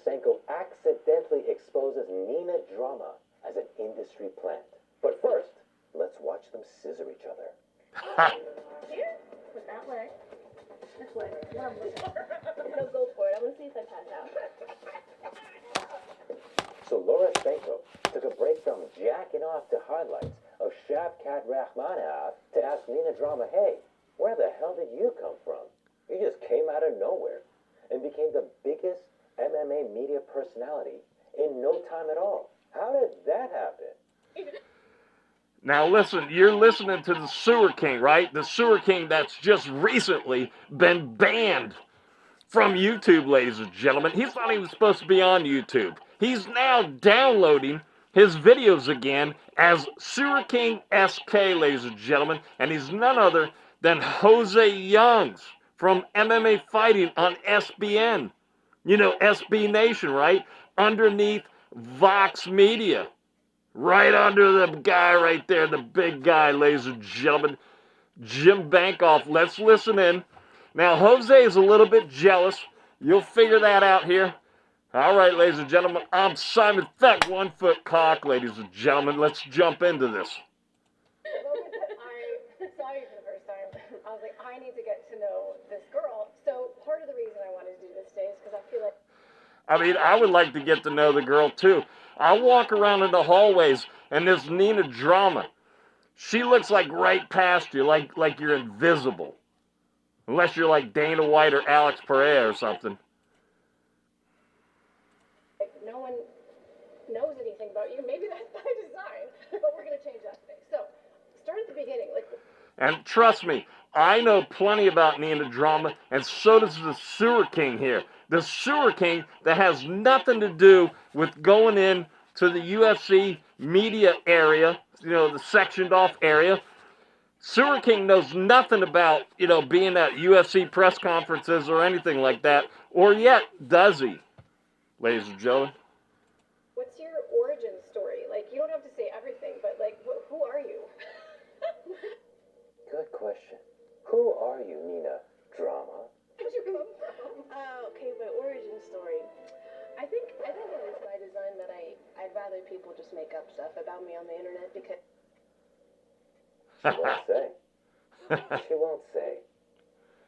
Sanko accidentally exposes Nina Drama as an industry plant. But first, let's watch them scissor each other. Here? With that way. This way. No, go for it. I want to see if I pass out. So Laura Sanko took a break from jacking off to highlights of Shavkat Rakhmonov to ask Nina Drama, hey, where the hell did you come from? You just came out of nowhere and became the biggest MMA media personality in no time at all. How did that happen? Now listen, you're listening to the Sewer King, right? The Sewer King that's just recently been banned from YouTube, ladies and gentlemen. He thought he was supposed to be on YouTube. He's now downloading his videos again as Sewer King SK, ladies and gentlemen. And he's none other than Jose Youngs from MMA Fighting on SBN. You know, SB Nation, right? Underneath Vox Media. Right under the guy right there, the big guy, ladies and gentlemen, Jim Bankoff. Let's listen in. Now, Jose is a little bit jealous. You'll figure that out here. All right, ladies and gentlemen, I'm Simon Feck, 1 foot cock, ladies and gentlemen. Let's jump into this. I saw you for the first time. I was like, I need to get to know this girl. So part of the reason I wanted to do this today is because I feel like... I mean, I would like to get to know the girl, too. I walk around in the hallways, and this Nina Drama, she looks like right past you, like you're invisible. Unless you're like Dana White or Alex Pereira or something. Like, no one knows anything about you. Maybe that's by design, but we're going to change that today. So, start at the beginning. And trust me, I know plenty about Nina Drama, and so does the Sewer King here. The Sewer King that has nothing to do with going in to the UFC media area, you know, the sectioned off area. Sewer King knows nothing about, you know, being at UFC press conferences or anything like that. Or yet, does he, ladies and gentlemen? What's your origin story? Like, you don't have to say everything, but, like, who are you? Good question. Who are you, Nina Drama? Where'd you come from? Okay, my origin story. I think it is by design that I'd rather people just make up stuff about me on the internet because... She won't say. She won't say.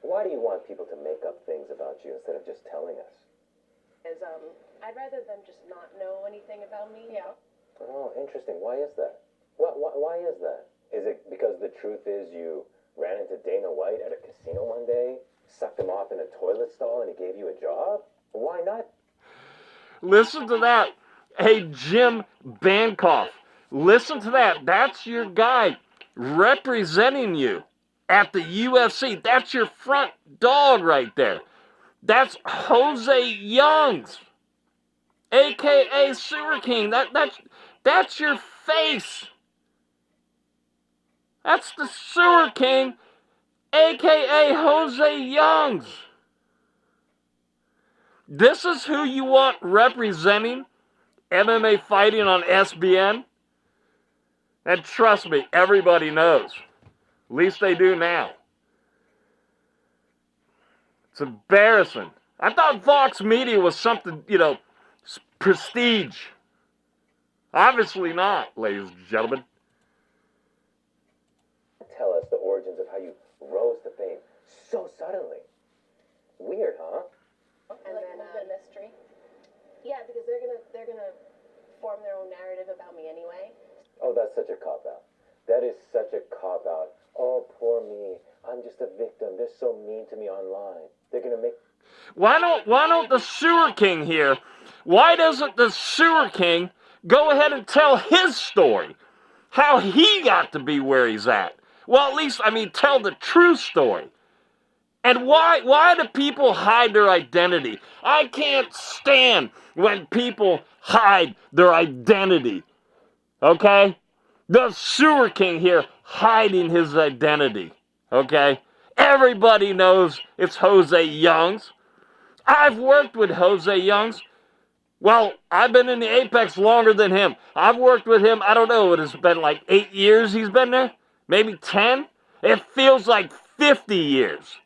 Why do you want people to make up things about you instead of just telling us? I'd rather them just not know anything about me. Yeah. Oh, interesting. Why is that? Why is that? Is it because the truth is you ran into Dana White at a casino one day, sucked him off in a toilet stall, and he gave you a job? Why not? Listen to that. Hey, Jim Bankoff. Listen to that. That's your guy representing you at the UFC. That's your front dog right there. That's Jose Youngs, a.k.a. Sewer King. That's your face. That's the Sewer King, a.k.a. Jose Youngs. This is who you want representing MMA Fighting on SBN? And trust me, everybody knows. At least they do now. It's embarrassing. I thought Vox Media was something, you know, prestige. Obviously not, ladies and gentlemen. Tell us the origins of how you rose to fame so suddenly. Weird, huh? And then the mystery. Yeah, because they're gonna form their own narrative about me anyway. Oh, that's such a cop-out. That is such a cop-out. Oh, poor me. I'm just a victim. They're so mean to me online. They're gonna make... Why don't the Sewer King here, why doesn't the Sewer King go ahead and tell his story? How he got to be where he's at? Well, at least, tell the true story. And why do people hide their identity? I can't stand when people hide their identity. Okay? The Sewer King here hiding his identity. Okay? Everybody knows it's Jose Youngs. I've worked with Jose Youngs. Well, I've been in the Apex longer than him. I've worked with him, I don't know, it has been like 8 years he's been there? Maybe 10? It feels like 50 years.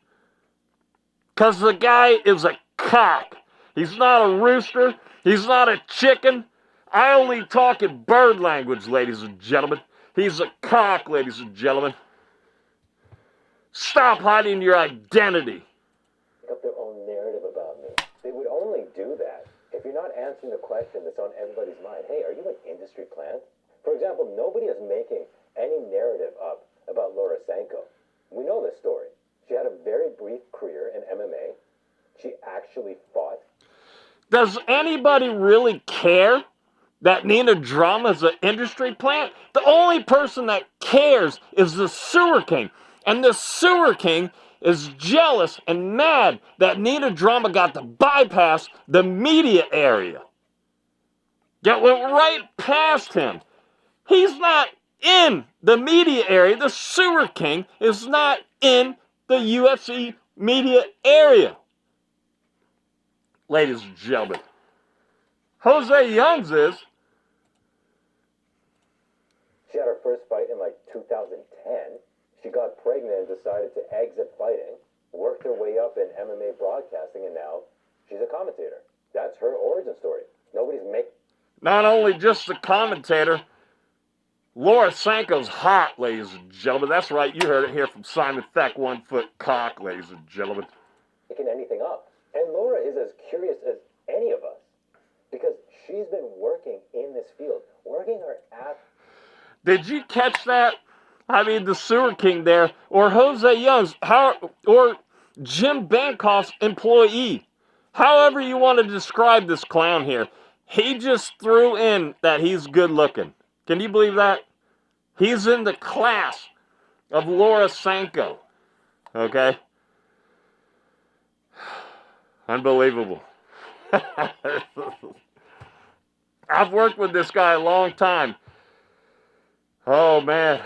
Because the guy is a cock. He's not a rooster. He's not a chicken. I only talk in bird language, ladies and gentlemen. He's a cock, ladies and gentlemen. Stop hiding your identity. Up their own narrative about me. They would only do that if you're not answering the question that's on everybody's mind. Hey, are you an industry plant? For example, nobody is making any narrative up about Laura Sanko. We know this story. She had a very brief career in MMA. She actually fought. Does anybody really care that Nina Drama's an industry plant? The only person that cares is the Sewer King. And the Sewer King is jealous and mad that Nina Drama got to bypass the media area. That went right past him. He's not in the media area. The Sewer King is not in the UFC media area. Ladies and gentlemen, Jose Youngs is. She had her first fight in like 2010. She got pregnant and decided to exit fighting, worked her way up in MMA broadcasting, and now she's a commentator. That's her origin story. Nobody's making... Not only just the commentator, Laura Sanko's hot, ladies and gentlemen. That's right, you heard it here from Simon Feck, 1 foot cock, ladies and gentlemen. Making anything up. And Laura is as curious as any of us because she's been working in this field, working her ass. Did you catch that? I mean, the Sewer King there, or Jose Youngs, or Jim Bankoff's employee. However you want to describe this clown here, he just threw in that he's good looking. Can you believe that? He's in the class of Laura Sanko. Okay? Unbelievable. I've worked with this guy a long time. Oh, man.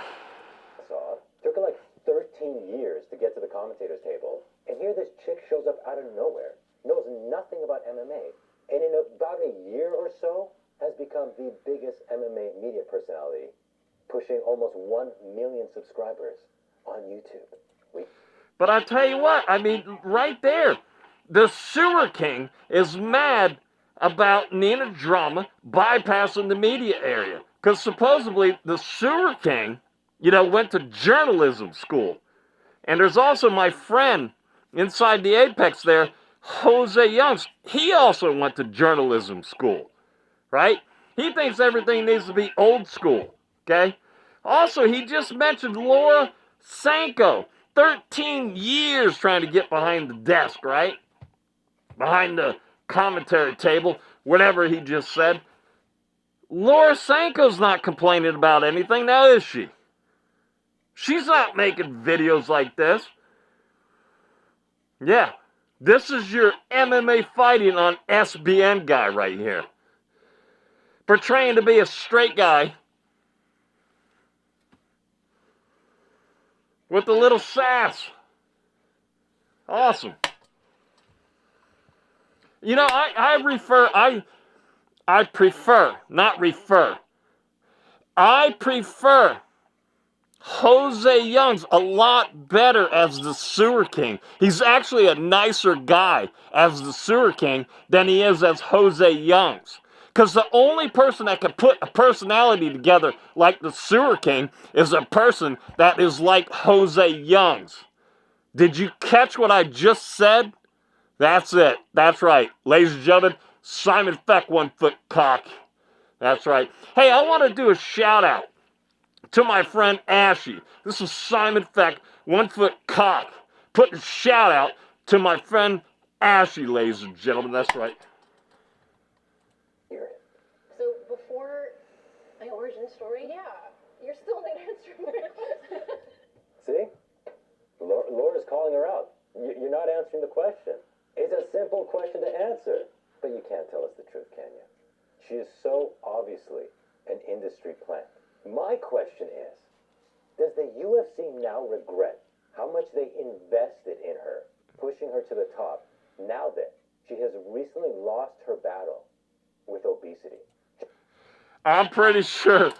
Took her like 13 years to get to the commentator's table. And here this chick shows up out of nowhere, knows nothing about MMA, and in about a year or so has become the biggest MMA media personality, pushing almost 1 million subscribers on YouTube. But I tell you what, I mean, right there, the Sewer King is mad about Nina Drama bypassing the media area. Because supposedly the Sewer King, went to journalism school. And there's also my friend inside the Apex there, Jose Youngs. He also went to journalism school, right? He thinks everything needs to be old school, okay? Also, he just mentioned Laura Sanko. 13 years trying to get behind the desk, right? Behind the commentary table, whatever he just said. Laura Sanko's not complaining about anything, now is she? She's not making videos like this. Yeah, this is your MMA fighting on SBN guy right here. Portraying to be a straight guy with a little sass. Awesome. I prefer Jose Youngs a lot better as the Sewer King. He's actually a nicer guy as the Sewer King than he is as Jose Youngs. Because the only person that can put a personality together like the Sewer King is a person that is like Jose Youngs. Did you catch what I just said? That's it. That's right. Ladies and gentlemen, Simon Feck, 1 foot cock. That's right. Hey, I want to do a shout out to my friend Ashe. This is Simon Feck, 1 foot cock. Putting a shout out to my friend Ashe, ladies and gentlemen. That's right. So before my origin story, you're still not answering my question. See? Laura's calling her out. You're not answering the question. It's a simple question to answer. But you can't tell us the truth, can you? She is so obviously an industry plant. My question is, does the UFC now regret how much they invested in her, pushing her to the top, now that she has recently lost her battle with obesity? I'm pretty sure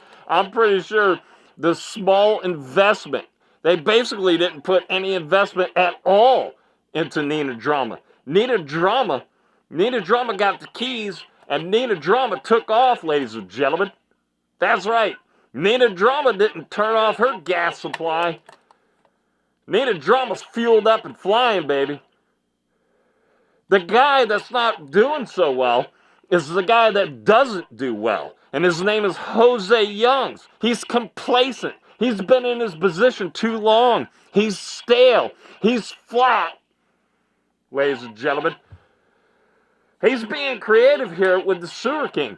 the small investment, they basically didn't put any investment at all into Nina Drama. Nina Drama Nina Drama got the keys, and Nina Drama took off, ladies and gentlemen. That's right. Nina Drama didn't turn off her gas supply. Nina Drama's fueled up and flying, baby. The guy that's not doing so well is the guy that doesn't do well. And his name is Jose Youngs. He's complacent. He's been in his position too long. He's stale. He's flat. Ladies and gentlemen. He's being creative here with the Sewer King.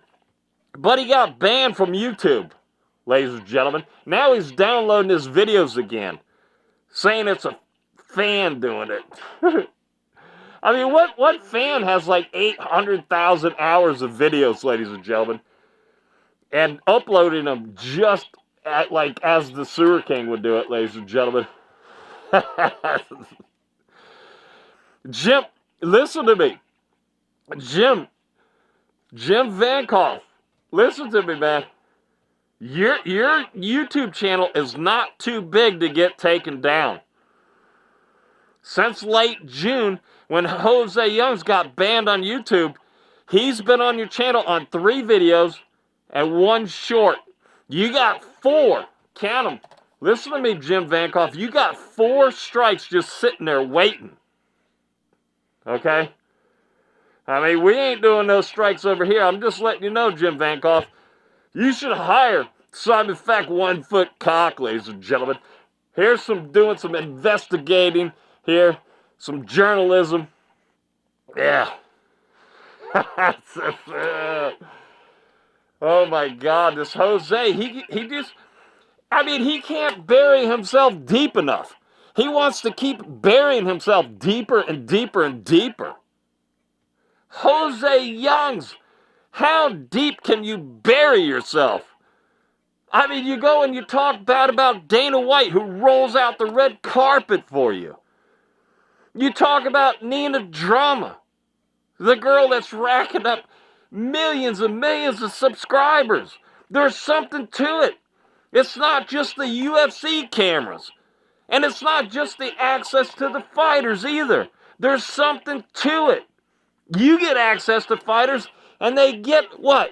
But he got banned from YouTube. Ladies and gentlemen. Now he's downloading his videos again. Saying it's a fan doing it. I mean, what fan has like 800,000 hours of videos, ladies and gentlemen, and uploading them just at, like, as the Sewer King would do it, ladies and gentlemen? Jim, listen to me. Jim Bankoff, listen to me, man. Your YouTube channel is not too big to get taken down. Since late June, when Jose Youngs got banned on YouTube, he's been on your channel on 3 videos and 1 short. You got 4. Count them. Listen to me, Jim Bankoff. You got 4 strikes just sitting there waiting. Okay? I mean, we ain't doing no strikes over here. I'm just letting you know, Jim Bankoff. You should hire Simon Feck 1 foot cock, ladies and gentlemen. Here's doing some investigating here. Some journalism. Yeah. Oh my God, this Jose, he just, I mean, he can't bury himself deep enough. He wants to keep burying himself deeper and deeper and deeper. Jose Youngs, how deep can you bury yourself? I mean, you go and you talk bad about Dana White, who rolls out the red carpet for you. You talk about Nina Drama, the girl that's racking up millions and millions of subscribers. There's something to it. It's not just the UFC cameras. And it's not just the access to the fighters either. There's something to it. You get access to fighters and they get what?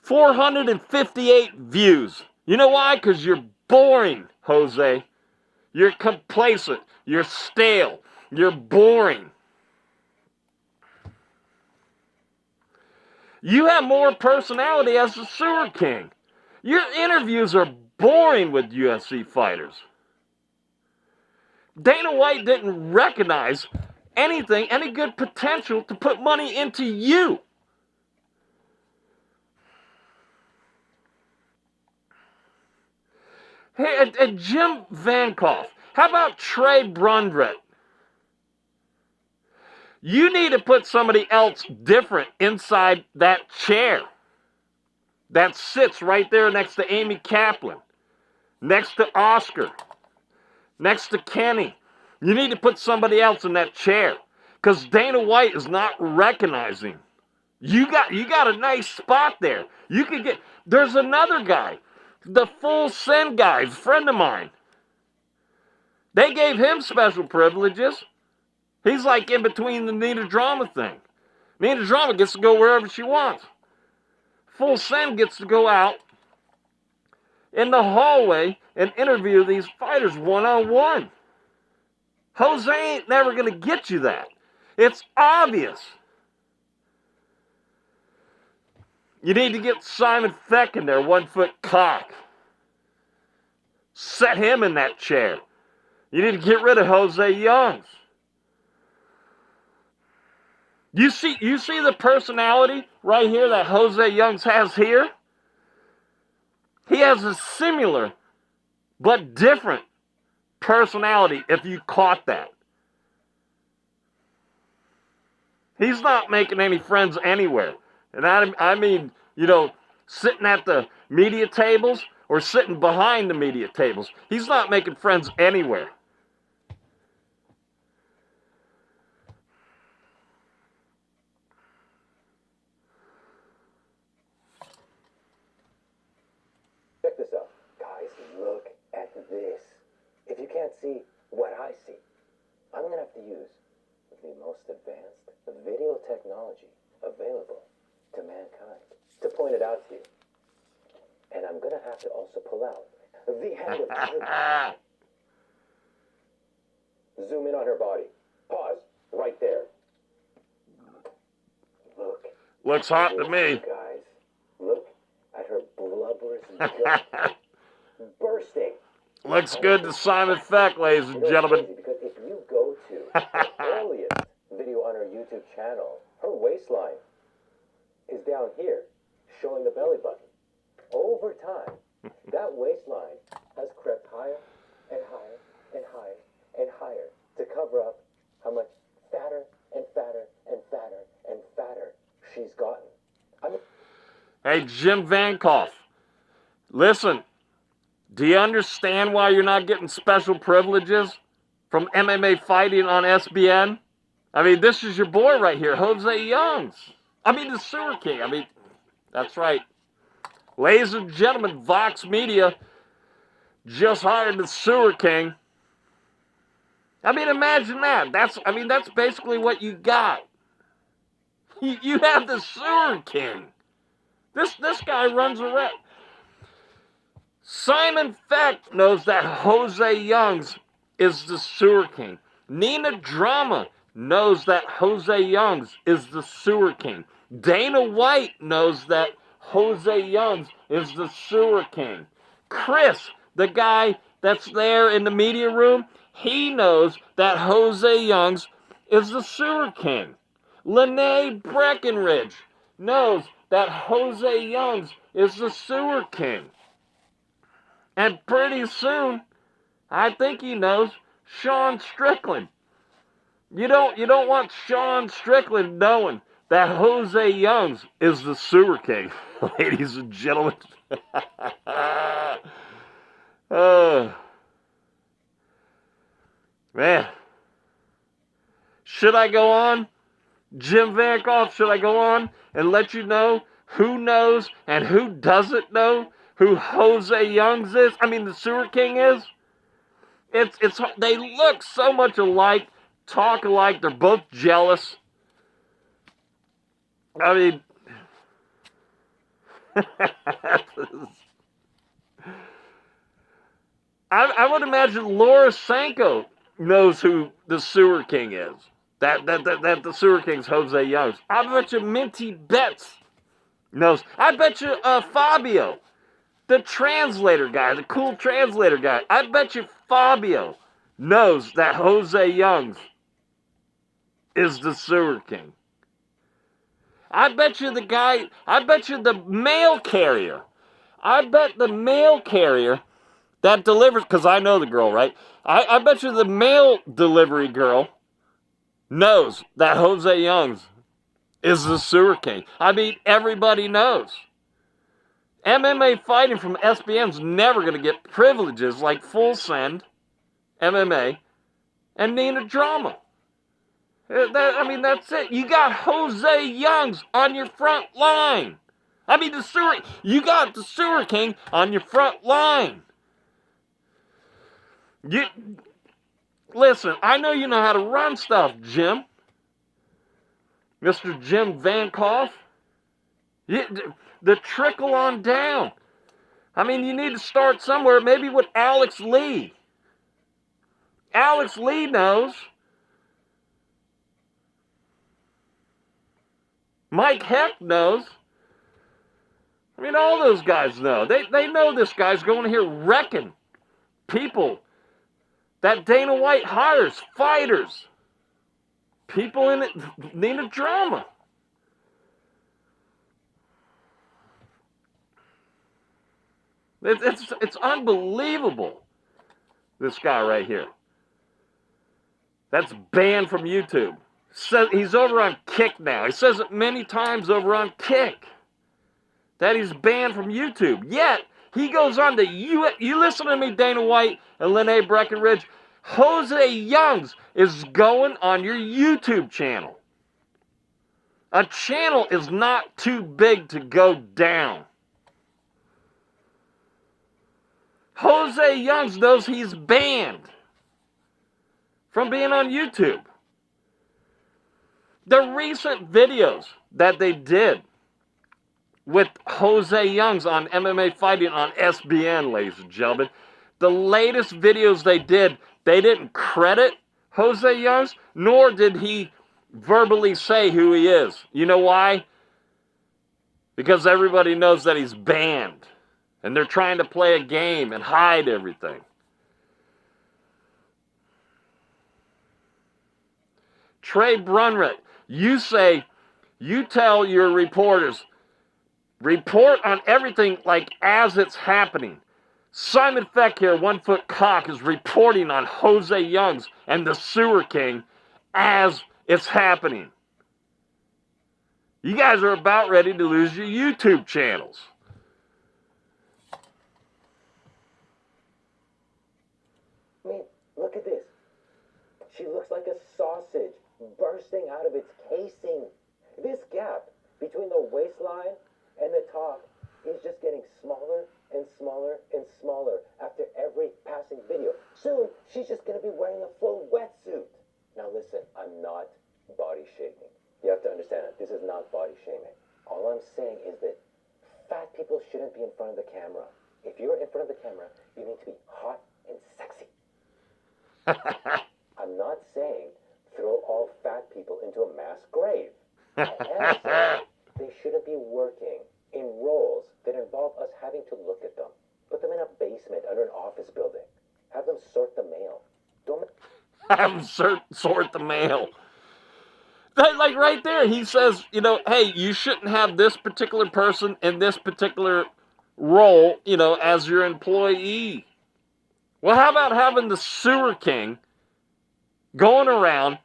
458 views. You know why? Because you're boring, Jose. You're complacent. You're stale. You're boring. You have more personality as the Sewer King. Your interviews are boring with UFC fighters. Dana White didn't recognize anything, any good potential to put money into you. Hey, Jim Bankoff, how about Trei Brundrett? You need to put somebody else different inside that chair that sits right there next to Amy Kaplan, next to Oscar, next to Kenny. You need to put somebody else in that chair because Dana White is not recognizing. You got a nice spot there. You could get. There's another guy, the Full Send guy, friend of mine. They gave him special privileges. He's like in between the Nina Drama thing. Nina Drama gets to go wherever she wants. Full Send gets to go out in the hallway and interview these fighters one-on-one. Jose ain't never going to get you that. It's obvious. You need to get Simon Feck in there, 1 foot cock. Set him in that chair. You need to get rid of Jose Youngs. You see the personality right here that Jose Youngs has here? He has a similar but different personality if you caught that. He's not making any friends anywhere. And I mean, sitting at the media tables or sitting behind the media tables. He's not making friends anywhere. Check this out. Guys, look at this. If you can't see what I see, I'm going to have to use the most advanced video technology available to mankind to point it out to you. And I'm going to have to also pull out the head of her. Zoom in on her body. Pause. Right there. Look. Looks hot to me. Guys, look at her blubberous gut bursting. Looks good to Simon Feck, ladies and gentlemen. Because if you go to the earliest video on her YouTube channel, her waistline is down here, showing the belly button. Over time, that waistline has crept higher and higher and higher and higher to cover up how much fatter and fatter and fatter and fatter she's gotten. Hey, Jim Bankoff, listen, do you understand why you're not getting special privileges from MMA Fighting on SBN? I mean, this is your boy right here, Jose Youngs. I mean, the Sewer King. I mean, that's right. Ladies and gentlemen, Vox Media just hired the Sewer King. I mean, imagine that. That's basically what you got. You have the Sewer King. This guy runs around. Simon Feck knows that Jose Youngs is the Sewer King. Nina Drama knows that Jose Youngs is the Sewer King. Dana White knows that Jose Youngs is the Sewer King. Chris, the guy that's there in the media room, he knows that Jose Youngs is the Sewer King. Lene Breckenridge knows that Jose Youngs is the Sewer King. And pretty soon, I think he knows Sean Strickland. You don't want Sean Strickland knowing that Jose Youngs is the Sewer King, ladies and gentlemen. Man. Should I go on? Jim Bankoff, should I go on and let you know who knows and who doesn't know who Jose Youngs is? I mean, the Sewer King is? They look so much alike, talk alike, they're both jealous. I mean, I would imagine Laura Sanko knows who the Sewer King is. That the Sewer King's Jose Youngs. I bet you Minty Betts knows. I bet you Fabio, the translator guy, the cool translator guy. I bet you Fabio knows that Jose Youngs is the Sewer King. I bet you the mail carrier. I bet the mail carrier that delivers, because I know the girl, right? I bet you the mail delivery girl knows that Jose Youngs is the Sewer King. I mean, everybody knows. MMA Fighting from SBN's never going to get privileges like Full Send MMA and Nina Drama. That's it. You got Jose Youngs on your front line. I mean, you got the Sewer King on your front line. Listen, I know you know how to run stuff, Jim. Mr. Jim Bankoff. The trickle on down. I mean, you need to start somewhere, maybe with Alex Lee. Alex Lee knows. Mike Heck knows. I mean, all those guys know. They know this guy's going here wrecking people that Dana White hires, fighters, people in it, Nina Drama. It's unbelievable, this guy right here. That's banned from YouTube. He's over on Kick now. He says it many times over on Kick that he's banned from YouTube. Yet, he goes on to you listen to me, Dana White and Lene Breckenridge. Jose Youngs is going on your YouTube channel. A channel is not too big to go down. Jose Youngs knows he's banned from being on YouTube. The recent videos that they did with Jose Youngs on MMA Fighting on SBN, ladies and gentlemen. The latest videos they did, they didn't credit Jose Youngs, nor did he verbally say who he is. You know why? Because everybody knows that he's banned. And they're trying to play a game and hide everything. Trei Brundrett, you tell your reporters, report on everything like as it's happening. Simon Feck here, 1 Foot Cock, is reporting on Jose Youngs and the Sewer King as it's happening. You guys are about ready to lose your YouTube channels. I mean, look at this. She looks like a sausage bursting out of its casing. This gap between the waistline and the top is just getting smaller and smaller and smaller after every passing video. Soon, she's just going to be wearing a full wetsuit. Now listen, I'm not body shaming. You have to understand that this is not body shaming. All I'm saying is that fat people shouldn't be in front of the camera. If you're in front of the camera, you need to be hot and sexy. I'm not saying throw all fat people into a mass grave. I am saying they shouldn't be working in roles that involve us having to look at them. Put them in a basement under an office building. Have them sort the mail. Don't Have him sort the mail. Like right there, he says, you know, hey, you shouldn't have this particular person in this particular role, you know, as your employee. Well, how about having the Sewer King going around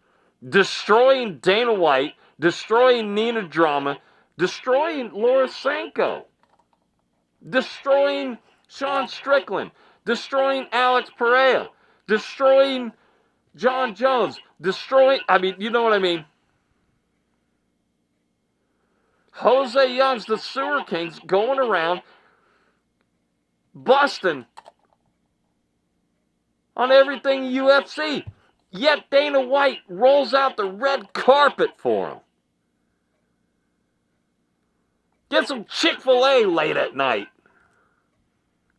destroying Dana White, destroying Nina Drama, destroying Laura Sanko, destroying Sean Strickland, destroying Alex Pereira, destroying John Jones, destroying, I mean, you know what I mean? Jose Youngs, the Sewer King's going around busting on everything UFC. Yet Dana White rolls out the red carpet for him. Get some Chick-fil-A late at night.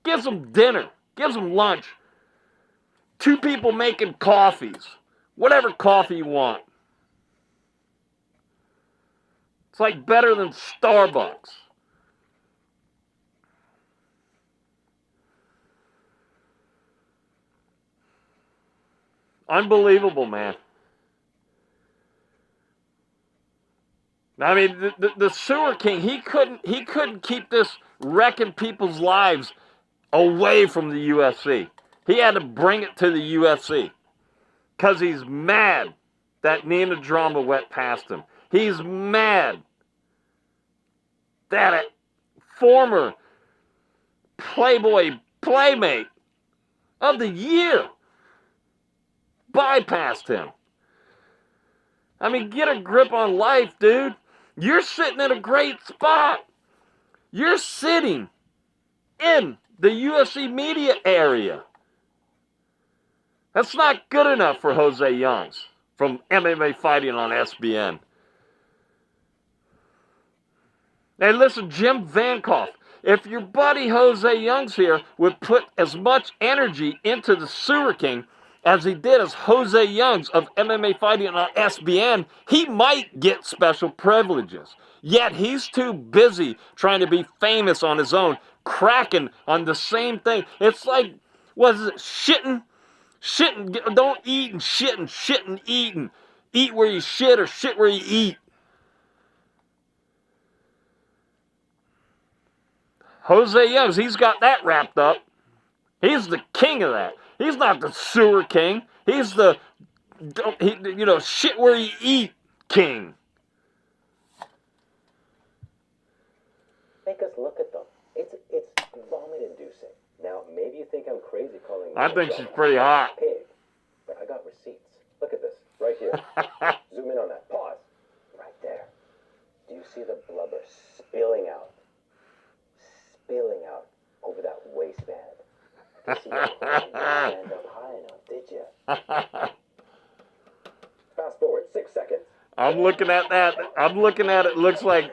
Get some dinner. Get some lunch. 2 people making coffees. Whatever coffee you want. It's like better than Starbucks. Unbelievable, man. I mean, the Sewer King, he couldn't keep this wrecking people's lives away from the UFC. He had to bring it to the UFC because he's mad that Nina Drama went past him. He's mad that a former Playboy Playmate of the year bypassed him. I mean, get a grip on life, dude. You're sitting in a great spot. You're sitting in the UFC media area. That's not good enough for Jose Youngs from MMA Fighting on SBN. And listen, Jim Bankoff, if your buddy Jose Youngs here would put as much energy into the Sewer King as he did as Jose Youngs of MMA Fighting on SBN, he might get special privileges. Yet he's too busy trying to be famous on his own, cracking on the same thing. It's like, what is it, shitting, don't eat and shitting, eating. Eat where you shit or shit where you eat. Jose Youngs, he's got that wrapped up. He's the king of that. He's not the Sewer King. He's the, shit where you eat king. make us look at them. It's vomit-inducing. Now, maybe you think I'm crazy calling I think she's pretty hot. Pig, but I got receipts. Look at this, right here. Zoom in on that. Pause. Right there. Do you see the blubber spilling out? Spilling out over that waistband. You see that stand up high enough, did you? Fast forward 6 seconds. I'm looking at that. I'm looking at it. Looks like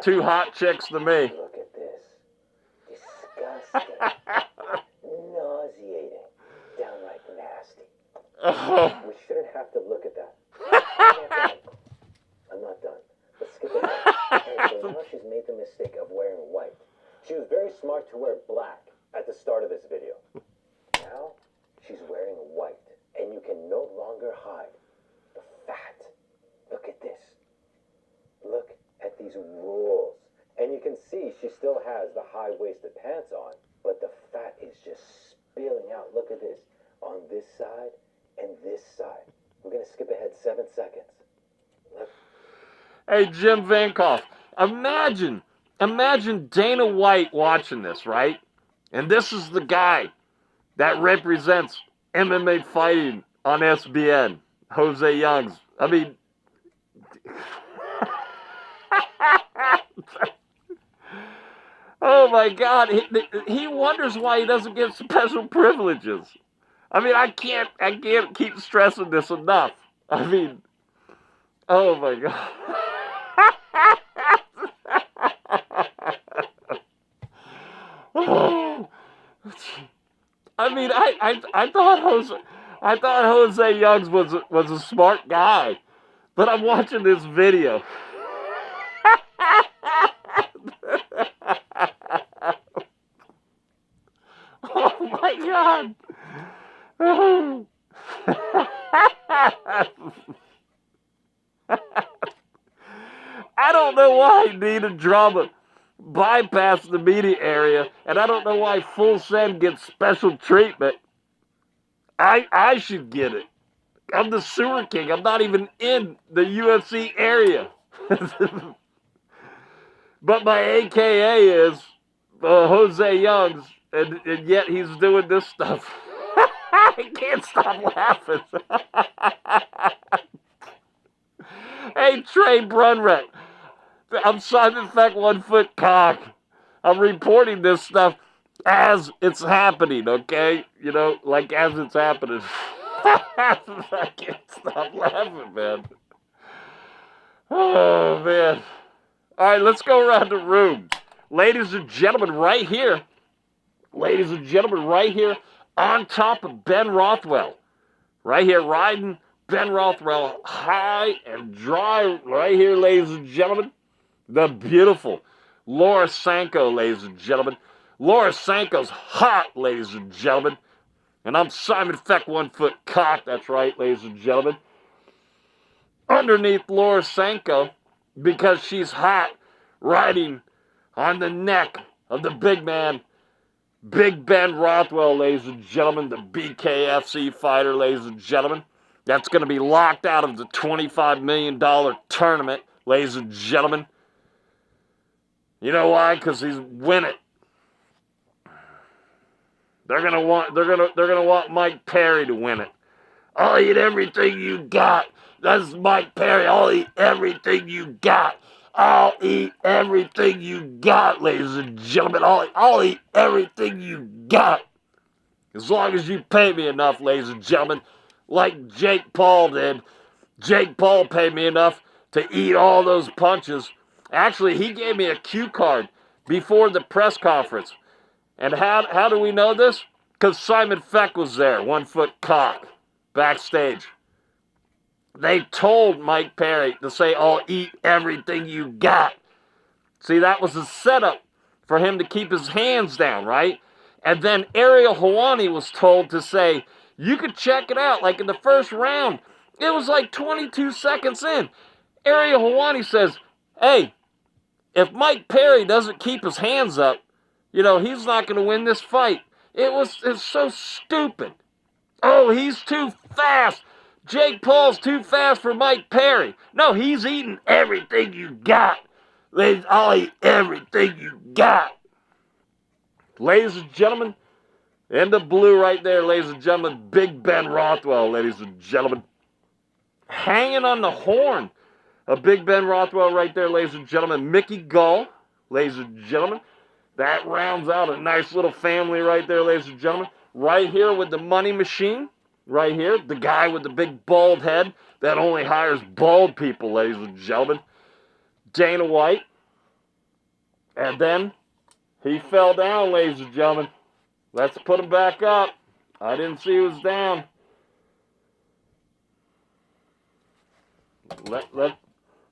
two hot chicks to me. Look at this. Disgusting. Nauseating. Downright nasty. Oh. We shouldn't have to look at that. I'm not done. Let's skip ahead. Hey, so now she's made the mistake of wearing white. She was very smart to wear black at the start of this video. Now, she's wearing white, and you can no longer hide the fat. Look at this. Look at these rules. And you can see she still has the high-waisted pants on, but the fat is just spilling out. Look at this. On this side and this side. We're going to skip ahead 7 seconds. Look. Hey, Jim Bankoff, imagine Dana White watching this, right? And this is the guy that represents MMA fighting on SBN, Jose Youngs. I mean, oh my God, he wonders why he doesn't get special privileges. I mean, I can't keep stressing this enough. I mean, oh my God. I mean, I thought Jose Youngs was a smart guy, but I'm watching this video. Oh my God. I don't know why Nina Drama bypassed the media area, and I don't know why Full Send gets special treatment. I should get it. I'm the Sewer King. I'm not even in the UFC area. But my AKA is Jose Youngs, and yet he's doing this stuff. I can't stop laughing. Hey, Trei Brundrett. I'm Simon Feck, 1 foot cock. I'm reporting this stuff as it's happening, okay? You know, like as it's happening. I can't stop laughing, man. Oh, man. All right, let's go around the room. Ladies and gentlemen, right here. Ladies and gentlemen, right here on top of Ben Rothwell. Right here, riding Ben Rothwell high and dry. Right here, ladies and gentlemen. The beautiful Laura Sanko, ladies and gentlemen. Laura Sanko's hot, ladies and gentlemen. And I'm Simon Feck, 1 foot cock. That's right, ladies and gentlemen. Underneath Laura Sanko, because she's hot, riding on the neck of the big man, Big Ben Rothwell, ladies and gentlemen. The BKFC fighter, ladies and gentlemen. That's going to be locked out of the $25 million tournament, ladies and gentlemen. You know why? Because he's winning. They're gonna want Mike Perry to win it. I'll eat everything you got. That's Mike Perry. I'll eat everything you got. I'll eat everything you got, ladies and gentlemen. I'll eat everything you got. As long as you pay me enough, ladies and gentlemen. Like Jake Paul did. Jake Paul paid me enough to eat all those punches. Actually, he gave me a cue card before the press conference. And how do we know this? Because Simon Feck was there, 1 foot cock, backstage. They told Mike Perry to say, I'll eat everything you got. See, that was a setup for him to keep his hands down, right? And then Ariel Helwani was told to say, you could check it out. Like in the first round, it was like 22 seconds in. Ariel Helwani says, hey, if Mike Perry doesn't keep his hands up, you know, he's not going to win this fight. It's so stupid. Oh, he's too fast. Jake Paul's too fast for Mike Perry. No, he's eating everything you got. Ladies, I'll eat everything you got. Ladies and gentlemen, in the blue right there, ladies and gentlemen, Big Ben Rothwell, ladies and gentlemen. Hanging on the horn of Big Ben Rothwell right there, ladies and gentlemen. Mickey Gall, ladies and gentlemen. That rounds out a nice little family right there, ladies and gentlemen. Right here with the money machine. right here, the guy with the big bald head that only hires bald people, ladies and gentlemen, Dana White. And then he fell down, ladies and gentlemen. Let's put him back up. I didn't see he was down.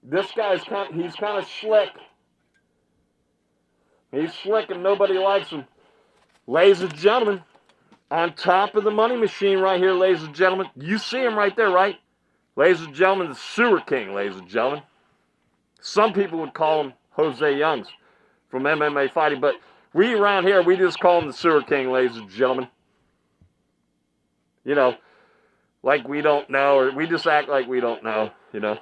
This guy's he's kind of slick. He's slick and nobody likes him. Ladies and gentlemen, on top of the money machine right here, ladies and gentlemen, you see him right there, right? Ladies and gentlemen, the Sewer King, ladies and gentlemen. Some people would call him Jose Youngs from MMA Fighting, but we around here, we just call him the Sewer King, ladies and gentlemen. You know, like we don't know, or we just act like we don't know, you know.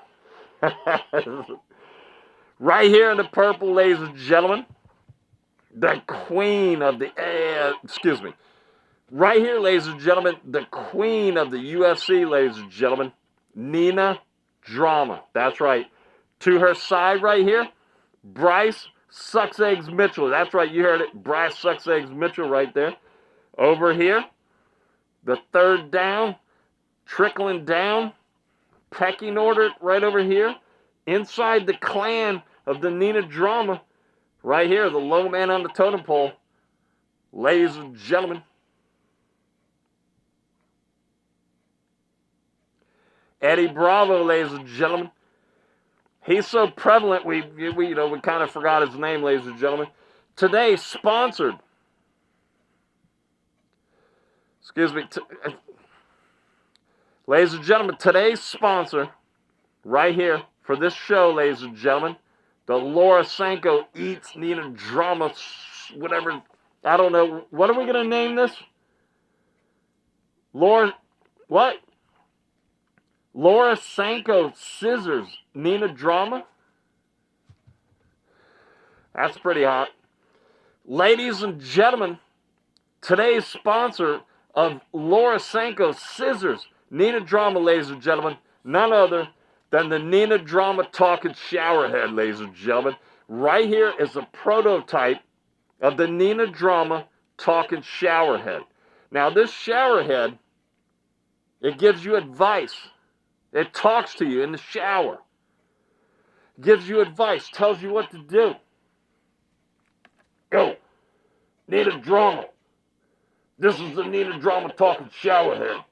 Right here in the purple, ladies and gentlemen, the queen of the, right here, ladies and gentlemen, the queen of the UFC, ladies and gentlemen, Nina Drama. That's right. To her side right here, Bryce Sucks Eggs Mitchell. That's right, you heard it. Bryce Sucks Eggs Mitchell right there. Over here, the third down, trickling down, pecking order right over here. Inside the clan of the Nina Drama, right here, the low man on the totem pole, ladies and gentlemen. Eddie Bravo, ladies and gentlemen. He's so prevalent, we kind of forgot his name, ladies and gentlemen. Today, sponsored. Ladies and gentlemen, today's sponsor, right here, for this show, ladies and gentlemen, the Laura Sanko Eats Nina Drama, whatever, I don't know. What are we going to name this? Laura Sanko Scissors Nina Drama? That's pretty hot. Ladies and gentlemen, today's sponsor of Laura Sanko Scissors Nina Drama, ladies and gentlemen, none other than the Nina Drama Talking Showerhead, ladies and gentlemen. Right here is a prototype of the Nina Drama Talking Showerhead. Now, this showerhead, it gives you advice. It talks to you in the shower. Gives you advice, tells you what to do. Yo, Nina Drama. This is the Nina Drama Talking Showerhead.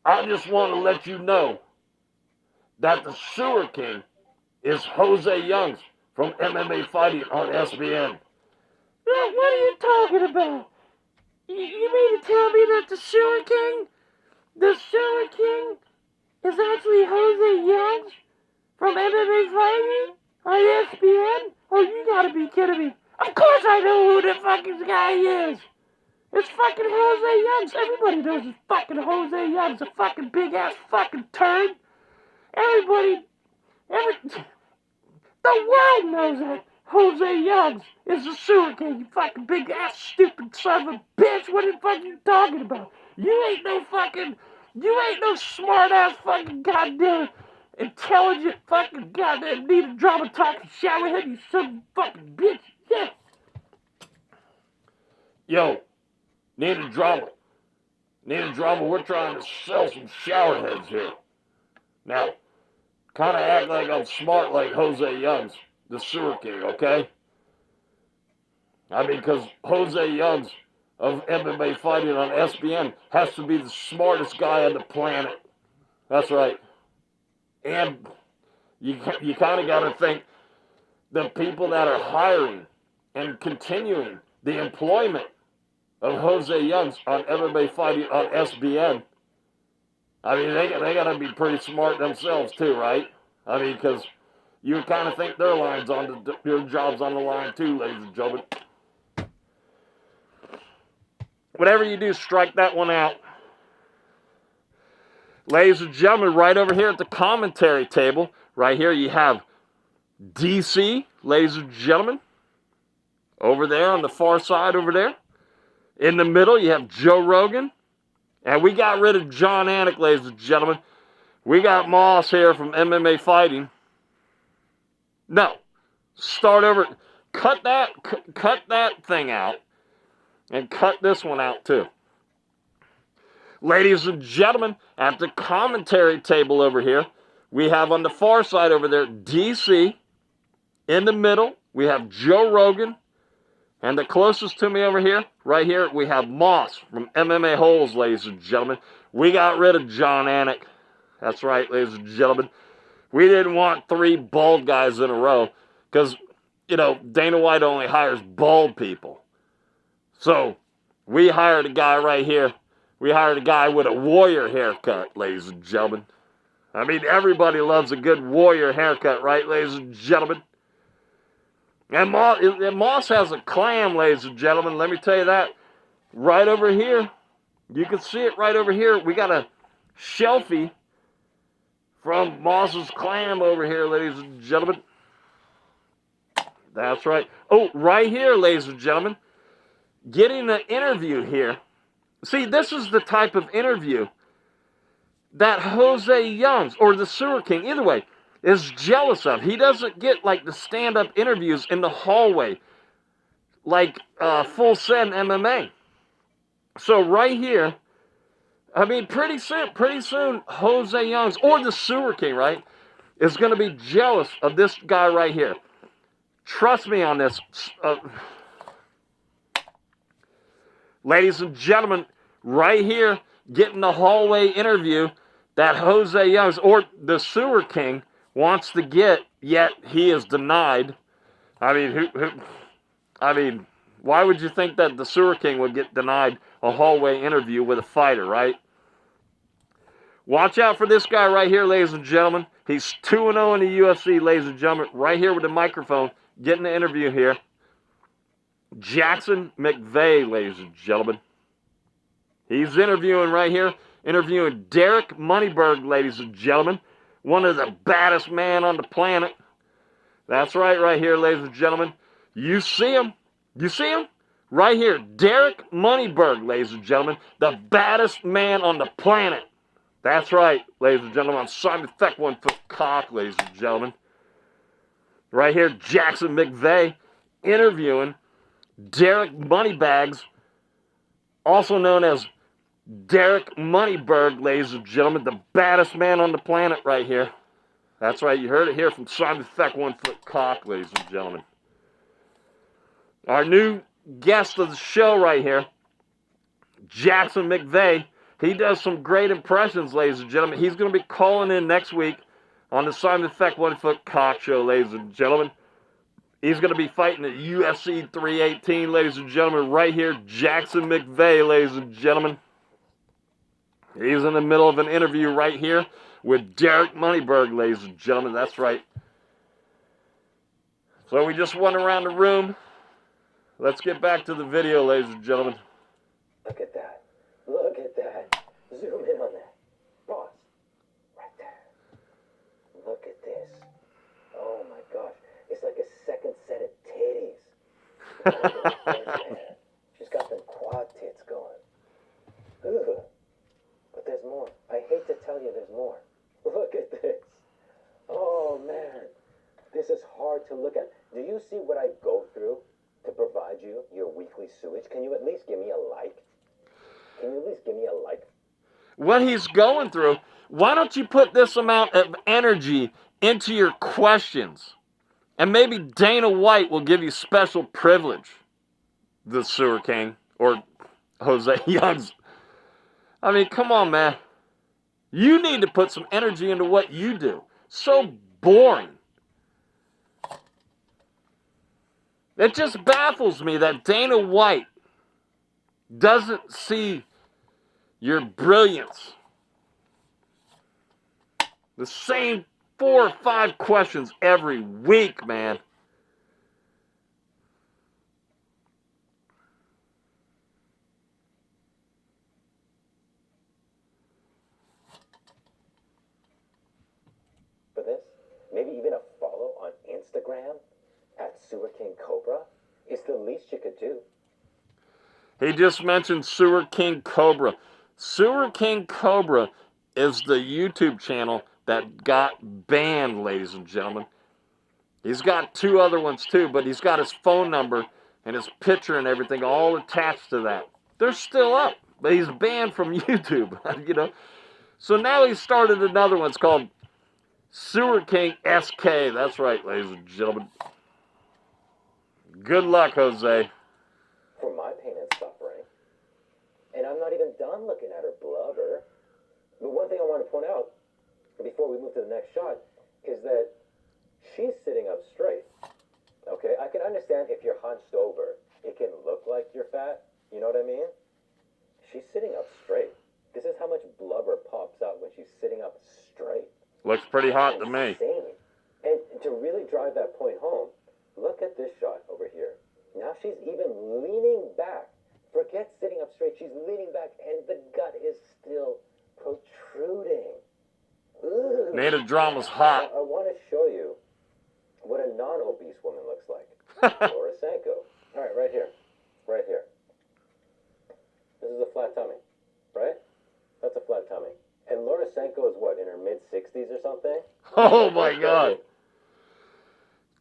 I just want to let you know that the Sewer King is Jose Youngs from MMA Fighting on SBN. What are you talking about? You mean to tell me that the Sewer King is actually Jose Youngs from MMA Fighting on ESPN? Oh, you gotta be kidding me. Of course I know who the fucking guy is. It's fucking Jose Youngs. Everybody knows it's fucking Jose Youngs, a fucking big ass fucking turd. The world knows that Jose Youngs is the Sewer King, you fucking big ass stupid son of a bitch. What the fuck are you talking about? You ain't no smart ass fucking goddamn intelligent fucking goddamn Nina Drama Talking Showerhead, you son of a fucking bitch. Yeah. Yo, Nina Drama, we're trying to sell some showerheads here. Now, kind of act like I'm smart like Jose Youngs, the Sewer King, okay? I mean, because Jose Youngs of MMA Fighting on SBN has to be the smartest guy on the planet. That's right. And you kind of got to think the people that are hiring and continuing the employment of Jose Youngs on MMA Fighting on SBN, I mean, they got to be pretty smart themselves too, right? I mean, because you kind of think their job's on the line too, ladies and gentlemen. Whatever you do, strike that one out. Ladies and gentlemen, right over here at the commentary table, right here you have DC, ladies and gentlemen. Over there on the far side over there. In the middle, you have Joe Rogan. And we got rid of John Anik, ladies and gentlemen. We got Moss here from MMA Fighting. No. Start over. Cut that thing out. And cut this one out too. Ladies and gentlemen, at the commentary table over here, we have on the far side over there, DC. In the middle, we have Joe Rogan. And the closest to me over here, right here, we have Moss from MMA-holes, ladies and gentlemen. We got rid of John Anik. That's right, ladies and gentlemen. We didn't want 3 bald guys in a row because, you know, Dana White only hires bald people. So we hired a guy right here. We hired a guy with a warrior haircut, ladies and gentlemen. I mean, everybody loves a good warrior haircut, right, ladies and gentlemen? And Moss has a clam, ladies and gentlemen. Let me tell you that. Right over here. You can see it right over here. We got a shelfie from Moss's clam over here, ladies and gentlemen. That's right. Oh, right here, ladies and gentlemen. Getting an interview here. See, this is the type of interview that Jose Youngs, or the Sewer King, either way, is jealous of. He doesn't get like the stand-up interviews in the hallway like Full Send MMA. So right here, I mean, pretty soon, Jose Youngs, or the Sewer King, right, is going to be jealous of this guy right here. Trust me on this. Ladies and gentlemen, right here, getting the hallway interview that Jose Youngs, or the Sewer King, wants to get, yet he is denied. I mean, why would you think that the Sewer King would get denied a hallway interview with a fighter, right? Watch out for this guy right here, ladies and gentlemen. He's 2-0 in the UFC, ladies and gentlemen. Right here with the microphone, getting the interview here. Jackson McVey, ladies and gentlemen. He's interviewing right here. Interviewing Derek Moneyberg, ladies and gentlemen. One of the baddest men on the planet. That's right here, ladies and gentlemen. You see him? You see him? Right here, Derek Moneyberg, ladies and gentlemen. The baddest man on the planet. That's right, ladies and gentlemen. I'm Simon Feck, 1 foot cock, ladies and gentlemen. Right here, Jackson McVey interviewing Derek Moneybags, also known as Derek Moneyberg, ladies and gentlemen, the baddest man on the planet right here. That's right, you heard it here from Simon Feck, 1 foot cock, ladies and gentlemen. Our new guest of the show right here, Jackson McVey. He does some great impressions, ladies and gentlemen. He's going to be calling in next week on the Simon Feck 1 foot cock show, ladies and gentlemen. He's going to be fighting at UFC 318, ladies and gentlemen, right here, Jackson McVey, ladies and gentlemen. He's in the middle of an interview right here with Derek Moneyberg, ladies and gentlemen. That's right. So we just went around the room. Let's get back to the video, ladies and gentlemen. Look at that. Look at that. Zoom in on that. Boss. Right there. Look at this. Oh my gosh. It's like a second set of titties. She's got them quad tits going. Ugh. But there's more. I hate to tell you there's more. Look at this. Oh man. This is hard to look at. Do you see what I go through to provide you your weekly sewage? Can you at least give me a like? Can you at least give me a like? What he's going through, why don't you put this amount of energy into your questions? And maybe Dana White will give you special privilege, the Sewer King, or Jose Youngs. I mean, come on, man. You need to put some energy into what you do. So boring. It just baffles me that Dana White doesn't see your brilliance. The same 4 or 5 questions every week, man. For this, maybe even a follow on Instagram at Sewer King Cobra is the least you could do. He just mentioned Sewer King Cobra. Sewer King Cobra is the YouTube channel that got banned, ladies and gentlemen. He's got 2 other ones too, but he's got his phone number and his picture and everything all attached to that. They're still up. but he's banned from YouTube, you know. So now he started another one. It's called Sewer King SK. That's right, ladies and gentlemen. Good luck, Jose. For my pain and suffering. And I'm not even done looking at her blubber. But one thing I want to point out before we move to the next shot is that she's sitting up straight. Okay, I can understand if you're hunched over, it can look like you're fat. You know what I mean? She's sitting up straight. This is how much blubber pops out when she's sitting up straight. Looks pretty hot to me. Insane. And to really drive that point home, look at this shot over here. Now she's even leaning back. Forget sitting up straight. She's leaning back, and the gut is still protruding. Ugh. Native Drama's hot. I want to show you what a non-obese woman looks like. Laura Sanko. All right, right here. Right here. This is a flat tummy, right? That's a flat tummy. And Laura Sanko is what, in her mid-60s or something? Oh my God.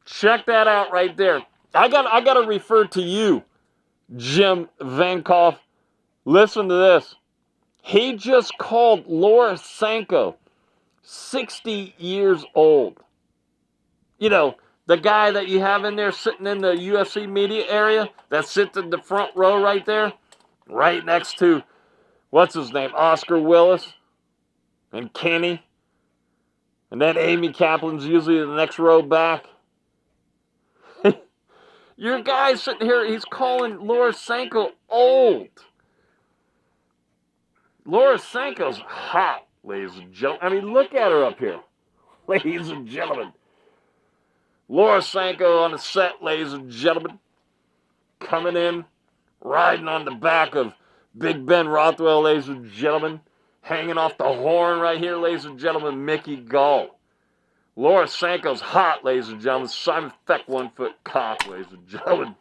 Check that out right there. I got to refer to you, Jim Bankoff. Listen to this. He just called Laura Sanko 60 years old. You know, the guy that you have in there sitting in the UFC media area that sits in the front row right there, right next to, what's his name, Oscar Willis and Kenny. And then Amy Kaplan's usually the next row back. Your guy's sitting here, he's calling Laura Sanko old. Laura Sanko's hot, ladies and gentlemen. I mean, look at her up here, ladies and gentlemen. Laura Sanko on the set, ladies and gentlemen. Coming in, riding on the back of Big Ben Rothwell, ladies and gentlemen. Hanging off the horn right here, ladies and gentlemen, Mickey Gall. Laura Sanko's hot, ladies and gentlemen. Simon Feck, 1 foot cock, ladies and gentlemen.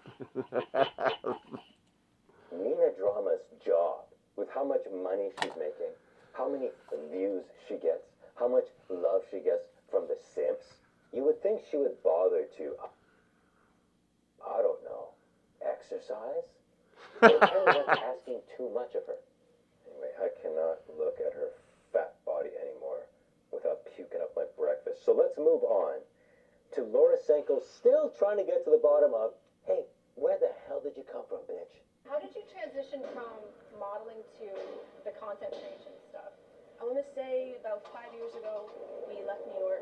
Nina Drama's job, with how much money she's making, how many views she gets, how much love she gets from the simps, you would think she would bother to, I don't know, exercise? But apparently that's asking too much of her. Anyway, I cannot look at her fat body anymore without puking up my breakfast. So let's move on to Laura Sanko still trying to get to the bottom of, hey, where the hell did you come from, bitch? How did you transition from modeling to the content creation stuff? I want to say about 5 years ago, we left New York.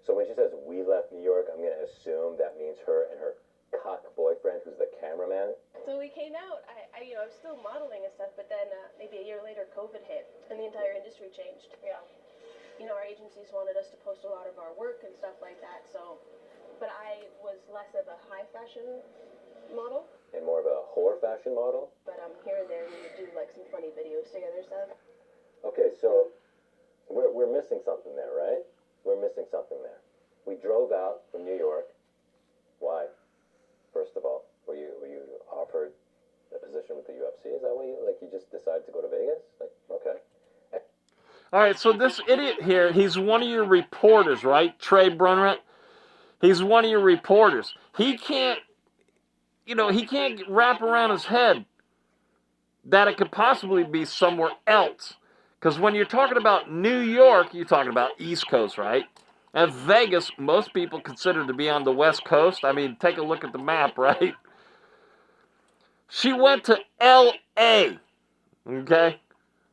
So when she says we left New York, I'm going to assume that means her and her cock boyfriend, who's the cameraman. So we came out. I was still modeling and stuff, but then maybe a year later, COVID hit, and the entire industry changed. Yeah. You know, our agencies wanted us to post a lot of our work and stuff like that. So, but I was less of a high fashion model. And more of a whore fashion model. But here and there, we would do like some funny videos together, stuff. Okay, so we're missing something there, right? We're missing something there. We drove out from New York. Why? First of all, were you offered a position with the UFC? Is that why you just decided to go to Vegas? Like, okay. All right, so this idiot here, he's one of your reporters, right? Trei Brundrett. He's one of your reporters. He can't wrap around his head that it could possibly be somewhere else. Because when you're talking about New York, you're talking about East Coast, right? And Vegas, most people consider to be on the West Coast. I mean, take a look at the map, right? She went to L.A., okay?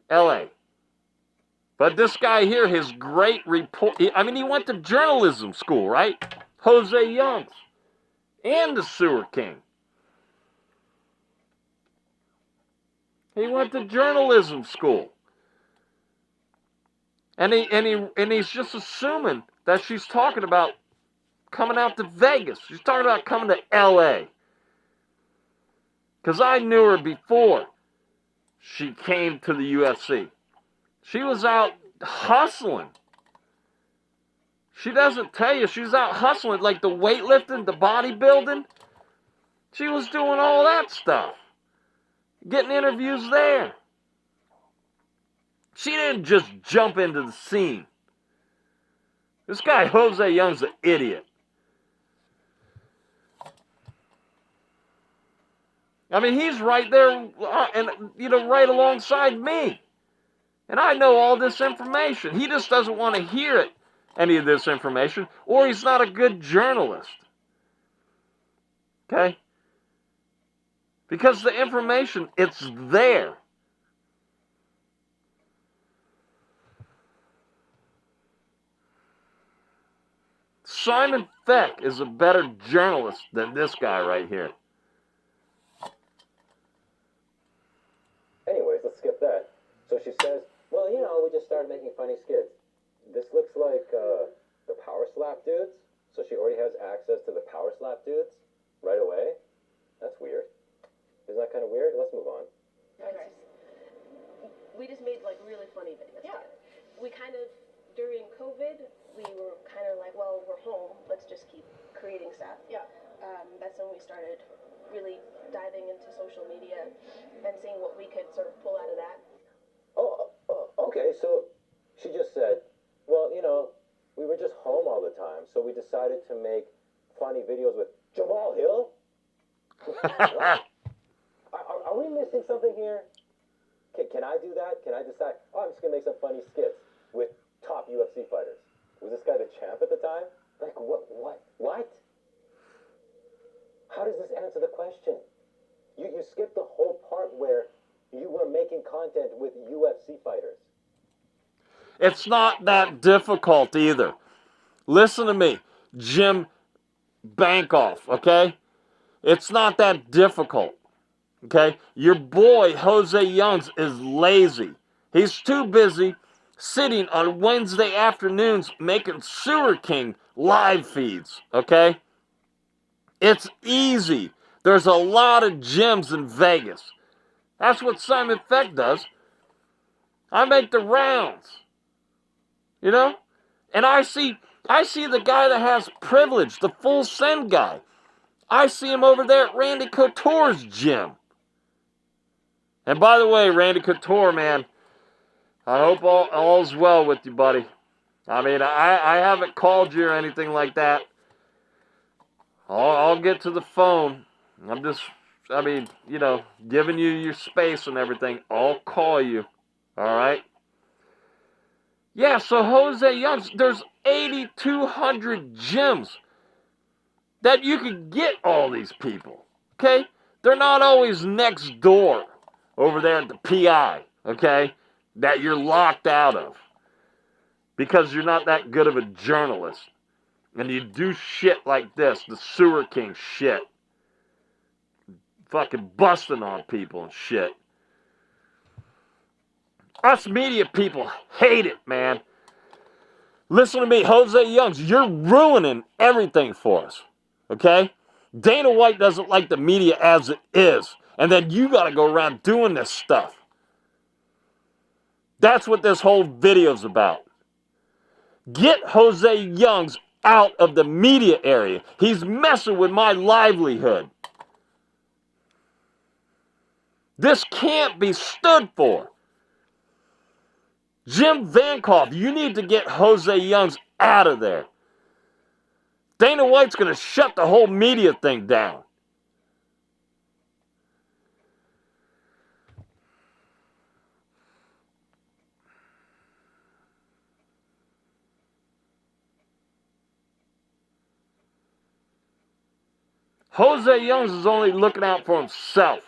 L.A. But this guy here, his great report, he went to journalism school, right? Jose Youngs and the Sewer King. He went to journalism school. And he's just assuming that she's talking about coming out to Vegas. She's talking about coming to L.A. Because I knew her before she came to the UFC. She was out hustling. She doesn't tell you. She was out hustling, like the weightlifting, the bodybuilding. She was doing all that stuff. Getting interviews there. She didn't just jump into the scene. This guy, Jose Young's an idiot. I mean, he's right there, and right alongside me. And I know all this information. He just doesn't want to hear it, any of this information, or he's not a good journalist. Okay? Because the information, it's there. Simon Feck is a better journalist than this guy right here. Anyways, let's skip that. So she says, well, we just started making funny skits. This looks like the power slap dudes. So she already has access to the power slap dudes right away. That's weird. Isn't that kind of weird? Let's move on. Okay. We just made like really funny videos together. We kind of, during COVID, we were kind of like, well, we're home. Let's just keep creating stuff. Yeah. That's when we started really diving into social media and seeing what we could sort of pull out of that. Okay. So she just said, well, we were just home all the time, so we decided to make funny videos with Jamal Hill. Are we missing something here? Can I do that? Can I decide, I'm just going to make some funny skits with top UFC fighters? Was this guy the champ at the time? Like, what? How does this answer the question? You skipped the whole part where you were making content with UFC fighters. It's not that difficult either. Listen to me, Jim Bankoff, okay? It's not that difficult, okay? Your boy, Jose Youngs, is lazy. He's too busy sitting on Wednesday afternoons making Sewer King live feeds, okay? It's easy. There's a lot of gyms in Vegas. That's what Simon Feck does. I make the rounds. And I see the guy that has privilege, the Full Send guy. I see him over there at Randy Couture's gym. And by the way, Randy Couture, man, I hope all's well with you, buddy. I mean, I haven't called you or anything like that. I'll get to the phone. I'm just, giving you your space and everything. I'll call you. All right? Yeah, so Jose Youngs, there's 8,200 gyms that you can get all these people, okay? They're not always next door over there at the PI, okay, that you're locked out of because you're not that good of a journalist. And you do shit like this, the Sewer King shit. Fucking busting on people and shit. Us media people hate it, man. Listen to me, Jose Youngs, you're ruining everything for us, okay? Dana White doesn't like the media as it is, and then you got to go around doing this stuff. That's what this whole video's about. Get Jose Youngs out of the media area. He's messing with my livelihood. This can't be stood for. Jim Bankoff, you need to get Jose Youngs out of there. Dana White's going to shut the whole media thing down. Jose Youngs is only looking out for himself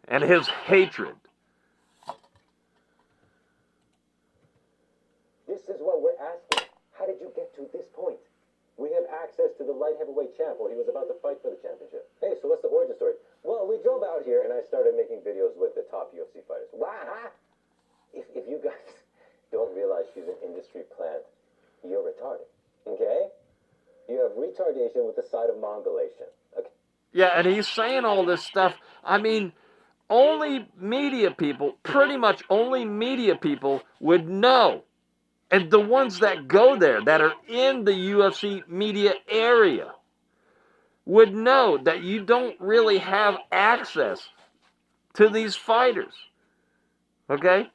and his hatred. This is what we're asking. How did you get to this point? We have access to the light heavyweight champ while he was about to fight for the championship. Hey, so what's the origin story? Well, we drove out here and I started making videos with the top UFC fighters. Wow! If you guys don't realize she's an industry plant, you're retarded. Okay? You have retardation with the side of mongolation. Okay? Yeah, and he's saying all this stuff. I mean, only media people, pretty much only media people would know. And the ones that go there, that are in the UFC media area, would know that you don't really have access to these fighters. Okay?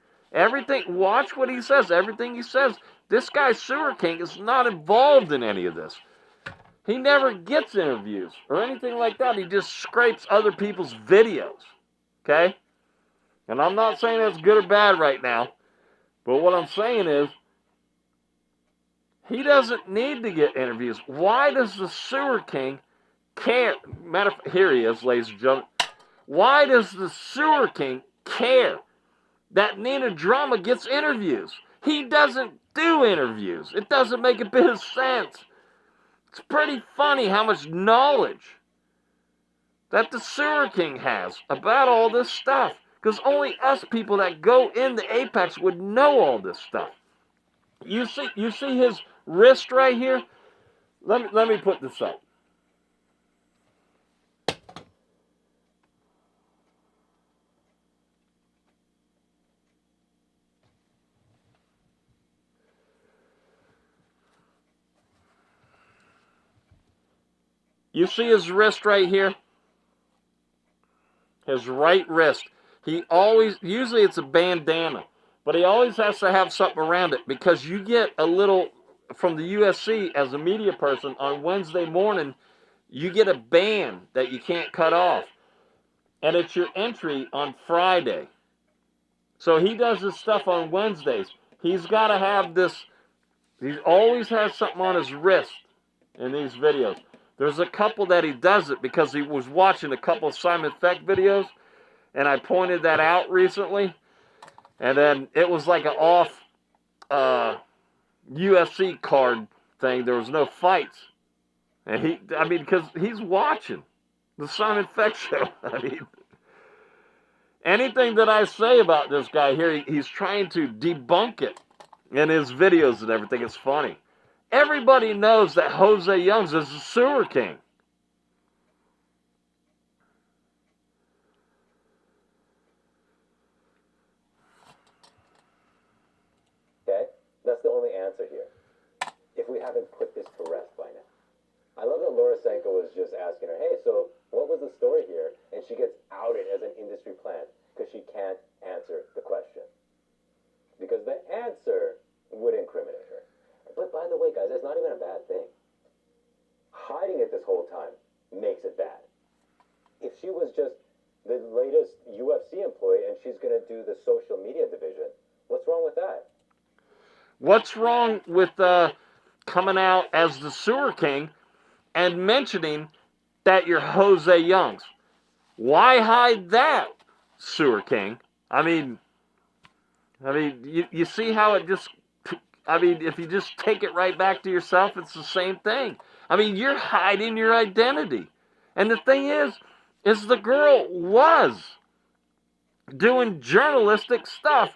Watch what he says. Everything he says. This guy, Sewer King, is not involved in any of this. He never gets interviews or anything like that. He just scrapes other people's videos. Okay? And I'm not saying that's good or bad right now. But what I'm saying is, he doesn't need to get interviews. Why does the Sewer King care? Matter of fact, here he is, ladies and gentlemen. Why does the Sewer King care that Nina Drama gets interviews? He doesn't do interviews. It doesn't make a bit of sense. It's pretty funny how much knowledge that the Sewer King has about all this stuff. Because only us people that go in the Apex would know all this stuff. You see his wrist right here? Let me put this up. You see his wrist right here? His right wrist. Usually it's a bandana, but he always has to have something around it because you get a little, from the UFC as a media person, on Wednesday morning, you get a band that you can't cut off. And it's your entry on Friday. So he does this stuff on Wednesdays. He's got to have this, he always has something on his wrist in these videos. There's a couple that he does it because he was watching a couple of Simon Feck videos, and I pointed that out recently. And then it was like an off UFC card thing. There was no fights. And because he's watching the Simon Feck show. I mean, anything that I say about this guy here, he's trying to debunk it in his videos and everything. It's funny. Everybody knows that Jose Youngs is the Sewer King. Okay? That's the only answer here. If we haven't put this to rest by now. I love that Laura Sanko was just asking her, hey, so what was the story here? And she gets outed as an industry plant because she can't answer the question. Because the answer would incriminate her. But by the way, guys, it's not even a bad thing. Hiding it this whole time makes it bad. If she was just the latest UFC employee and she's going to do the social media division, what's wrong with that? What's wrong with coming out as the Sewer King and mentioning that you're Jose Youngs? Why hide that, Sewer King? I mean, you see how it just... if you just take it right back to yourself, it's the same thing. You're hiding your identity. And the thing is the girl was doing journalistic stuff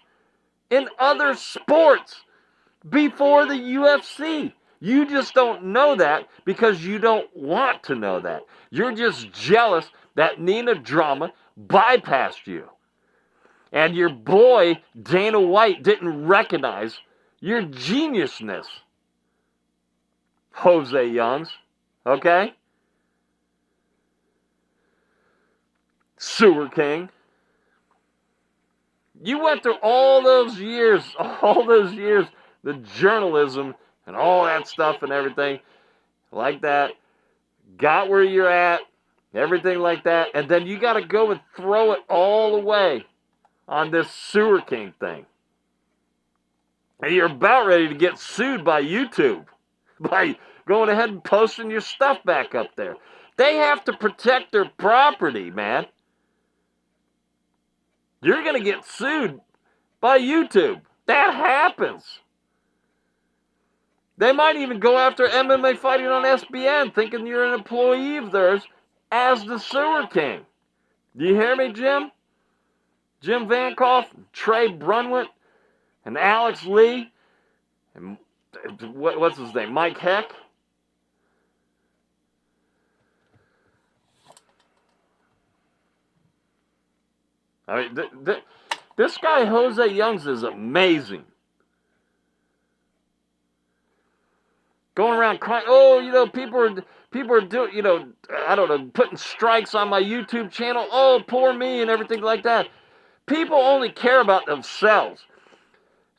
in other sports before the UFC. You just don't know that because you don't want to know that. You're just jealous that Nina Drama bypassed you. And your boy, Dana White, didn't recognize your geniusness, Jose Youngs, okay? Sewer King. You went through all those years, the journalism and all that stuff and everything like that, got where you're at, everything like that, and then you got to go and throw it all away on this Sewer King thing. And you're about ready to get sued by YouTube by going ahead and posting your stuff back up there. They have to protect their property, man. You're going to get sued by YouTube. That happens. They might even go after MMA Fighting on SBN thinking you're an employee of theirs as the Sewer King. Do you hear me, Jim? Jim Bankoff, Trei Brundrett, and Alex Lee, and what's his name, Mike Heck. This guy Jose Youngs is amazing. Going around crying, people are doing, I don't know, putting strikes on my YouTube channel. Oh, poor me and everything like that. People only care about themselves.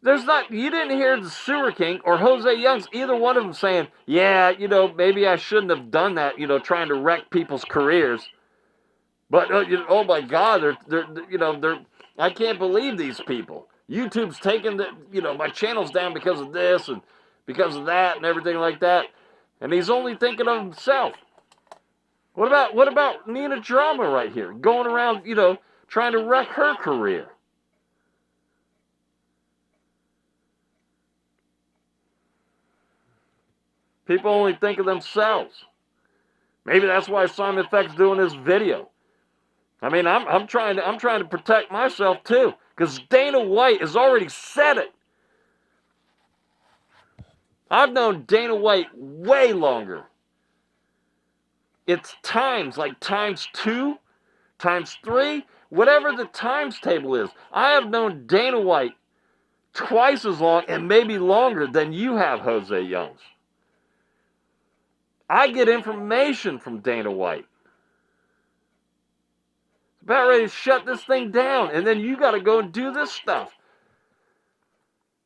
There's not, you didn't hear the Sewer King or Jose Youngs, either one of them saying, yeah, you know, maybe I shouldn't have done that, you know, trying to wreck people's careers. But, oh my God, I can't believe these people. YouTube's taking my channel's down because of this and because of that and everything like that. And he's only thinking of himself. What about Nina Drama right here, going around, trying to wreck her career? People only think of themselves. Maybe that's why Simon Feck's doing this video. I mean, I'm trying to protect myself too, because Dana White has already said it. I've known Dana White way longer. It's times, like times 2, times 3, whatever the times table is. I have known Dana White twice as long and maybe longer than you have, Jose Youngs. I get information from Dana White. It's about ready to shut this thing down, and then you got to go and do this stuff.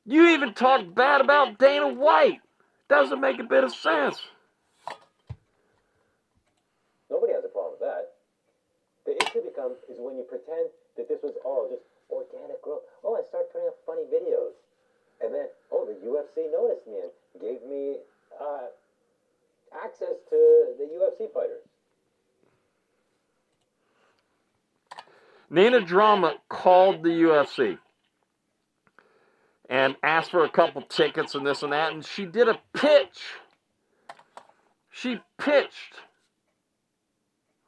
You even talk bad about Dana White. Doesn't make a bit of sense. Nobody has a problem with that. The issue becomes is when you pretend that this was all just organic growth. Oh, I started putting up funny videos. And then, oh, the UFC noticed me and gave me access to the UFC fighters. Nina Drama called the UFC and asked for a couple tickets and this and that, and she did a pitch. She pitched.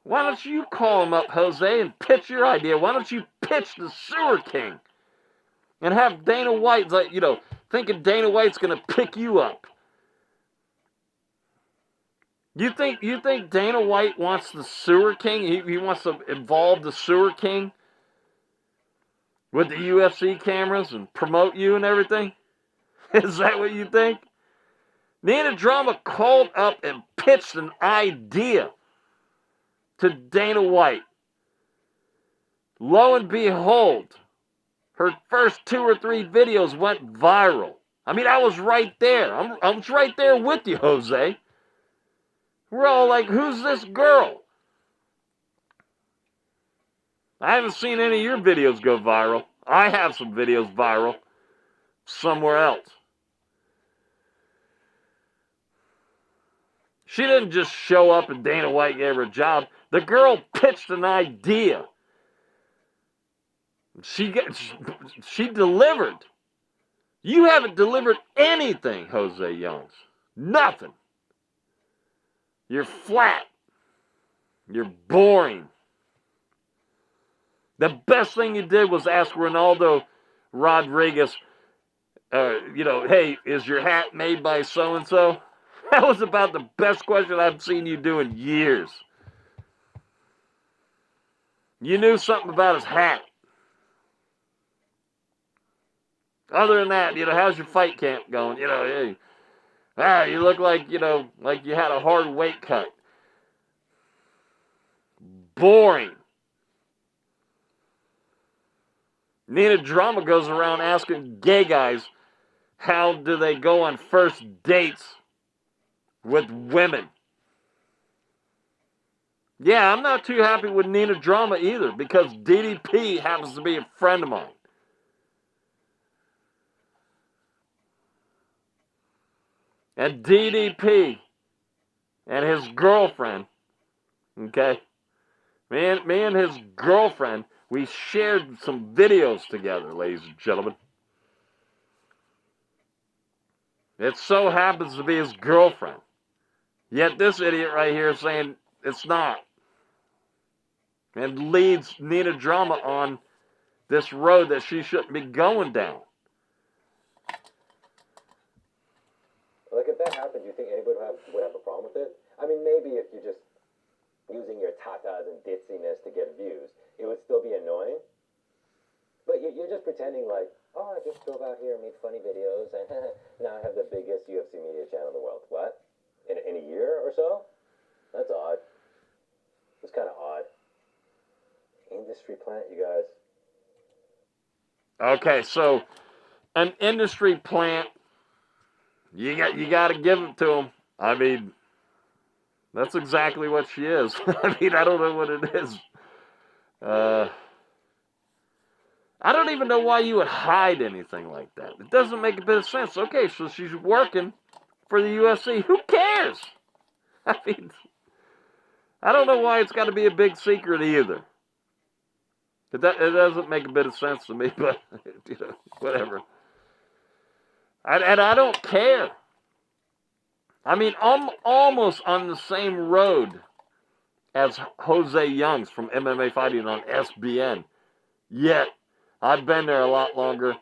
Why don't you call him up, Jose, and pitch your idea? Why don't you pitch the Sewer King? And have Dana White, thinking Dana White's going to pick you up. You think Dana White wants the Sewer King? He wants to involve the Sewer King with the UFC cameras and promote you and everything? Is that what you think? Nina Drama called up and pitched an idea to Dana White. Lo and behold, her first 2 or 3 videos went viral. I mean, I was right there. I was right there with you, Jose. We're all like, who's this girl? I haven't seen any of your videos go viral. I have some videos viral somewhere else. She didn't just show up and Dana White gave her a job. The girl pitched an idea. She delivered. You haven't delivered anything, Jose Youngs. Nothing. You're flat. You're boring. The best thing you did was ask Ronaldo Rodriguez, hey, is your hat made by so-and-so? That was about the best question I've seen you do in years. You knew something about his hat. Other than that, how's your fight camp going? Hey, you look like, like you had a hard weight cut. Boring. Nina Drama goes around asking gay guys how do they go on first dates with women. Yeah, I'm not too happy with Nina Drama either because DDP happens to be a friend of mine. And DDP and his girlfriend, okay? Me and his girlfriend, we shared some videos together, ladies and gentlemen. It so happens to be his girlfriend. Yet this idiot right here is saying it's not. And leads Nina Drama on this road that she shouldn't be going down. Like, if that happened, do you think anybody would have a problem with it? I mean, maybe if you're just using your tatas and ditziness to get views, it would still be annoying. But you're just pretending like, oh, I just drove out here and made funny videos, and now I have the biggest UFC media channel in the world. What? In a year or so? That's odd. It's kind of odd. Industry plant, you guys. Okay, so an industry plant. You got to give it to him. I mean, that's exactly what she is. I mean, I don't know what it is. I don't even know why you would hide anything like that. It doesn't make a bit of sense. Okay, so she's working for the UFC. Who cares? I mean, I don't know why it's got to be a big secret either. It doesn't make a bit of sense to me, but, whatever. And I don't care. I mean, I'm almost on the same road as Jose Youngs from MMA Fighting on SBN. Yet, I've been there a lot longer.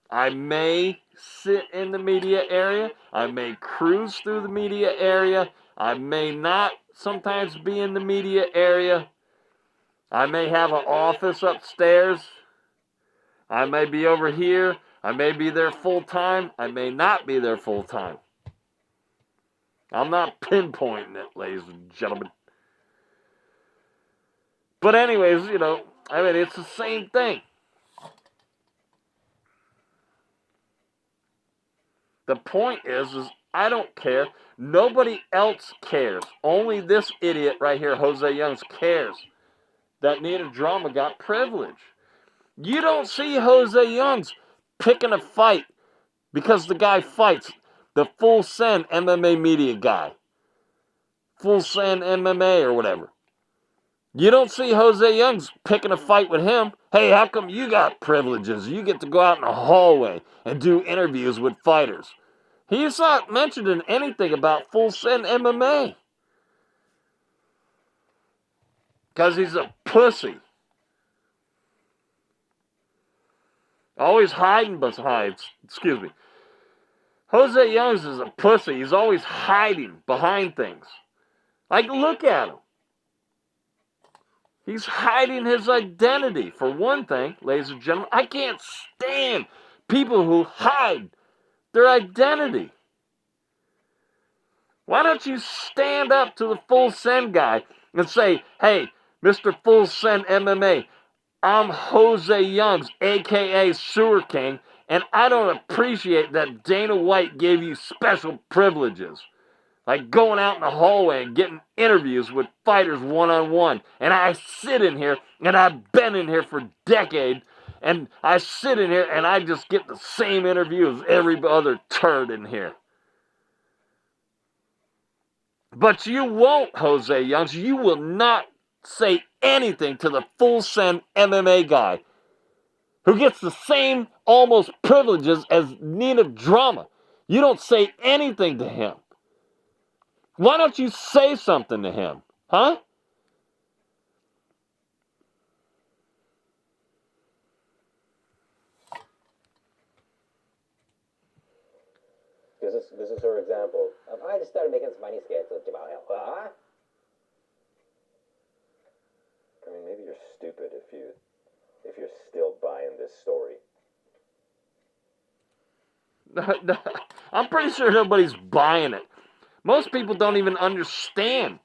I may sit in the media area. I may cruise through the media area. I may not sometimes be in the media area. I may have an office upstairs. I may be over here. I may be there full time. I may not be there full time. I'm not pinpointing it, ladies and gentlemen. But anyways, I mean, it's the same thing. The point is I don't care. Nobody else cares. Only this idiot right here, Jose Youngs, cares that Nina Drama got privilege. You don't see Jose Youngs picking a fight because the guy fights. The Full Send MMA media guy. Full Send MMA or whatever. You don't see Jose Youngs picking a fight with him. Hey, how come you got privileges? You get to go out in the hallway and do interviews with fighters. He's not mentioning anything about Full Send MMA. Because he's a pussy. Always hiding behind, Jose Youngs is a pussy. He's always hiding behind things. Like, look at him. He's hiding his identity. For one thing, ladies and gentlemen, I can't stand people who hide their identity. Why don't you stand up to the Full Send guy and say, hey, Mr. Full Send MMA, I'm Jose Youngs, a.k.a. Sewer King, and I don't appreciate that Dana White gave you special privileges. Like going out in the hallway and getting interviews with fighters one-on-one. And I sit in here, and I've been in here for decades, and I sit in here and I just get the same interview as every other turd in here. But you won't, Jose Youngs. You will not say anything to the Full Send MMA guy who gets the same almost privileges as Nina Drama. You don't say anything to him. Why don't you say something to him? Huh? This is her example. I just started making some funny sketches about it. Huh? I mean, maybe you're stupid if you're still buying this story. I'm pretty sure nobody's buying it. Most people don't even understand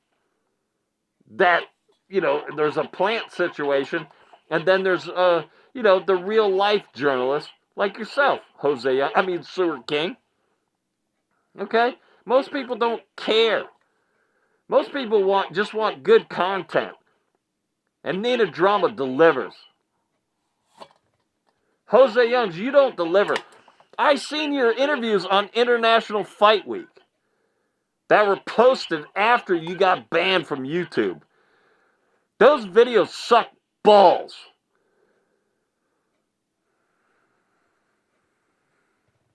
that, there's a plant situation, and then there's, the real life journalist like yourself, Sewer King. Okay? Most people don't care. Most people just want good content. And Nina Drama delivers. Jose Youngs, you don't deliver. I seen your interviews on International Fight Week that were posted after you got banned from YouTube. Those videos suck balls.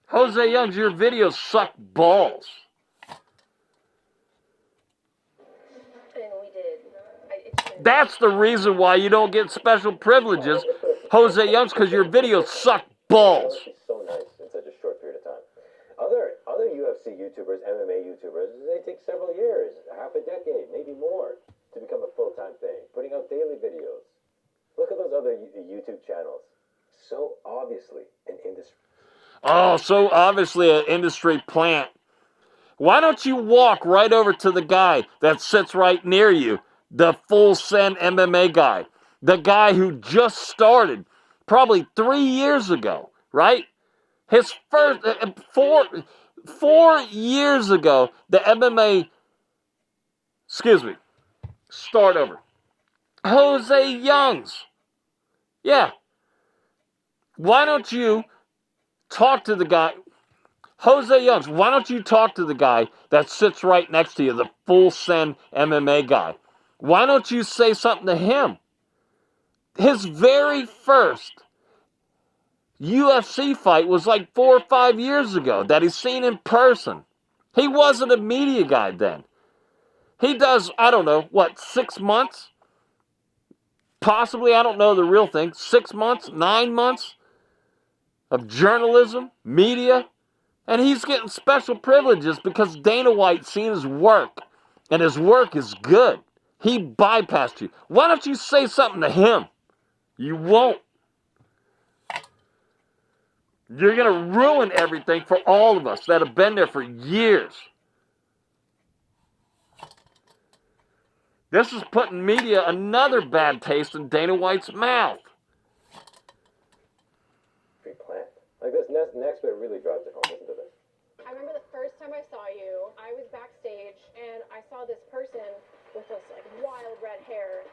Jose Youngs, your videos suck balls. And we did. That's the reason why you don't get special privileges, Jose Youngs, because your videos suck balls. It's so nice in such a short period of time. Other UFC YouTubers, MMA YouTubers, they take several years, half a decade, maybe more, to become a full-time thing, putting out daily videos. Look at those other YouTube channels. So obviously an industry. Oh, so obviously an industry plant. Why don't you walk right over to the guy that sits right near you, the Full Send MMA guy, the guy who just started probably 3 years ago, right? His first, 4 years ago, the MMA, start over. Jose Youngs. Yeah. Why don't you talk to the guy, Jose Youngs, why don't you talk to the guy that sits right next to you, the Full Send MMA guy? Why don't you say something to him? His very first UFC fight was like 4 or 5 years ago that he's seen in person. He wasn't a media guy then. He does, I don't know, 6 months? Possibly, I don't know the real thing. 6 months, 9 months of journalism, media, and he's getting special privileges because Dana White's seen his work, and his work is good. He bypassed you. Why don't you say something to him? You won't. You're going to ruin everything for all of us that have been there for years. This is putting media another bad taste in Dana White's mouth. Pre-planned. Like this next bit really drives it home. Listen to this. I remember the first time I saw you, I was backstage and I saw this person with this like wild red hair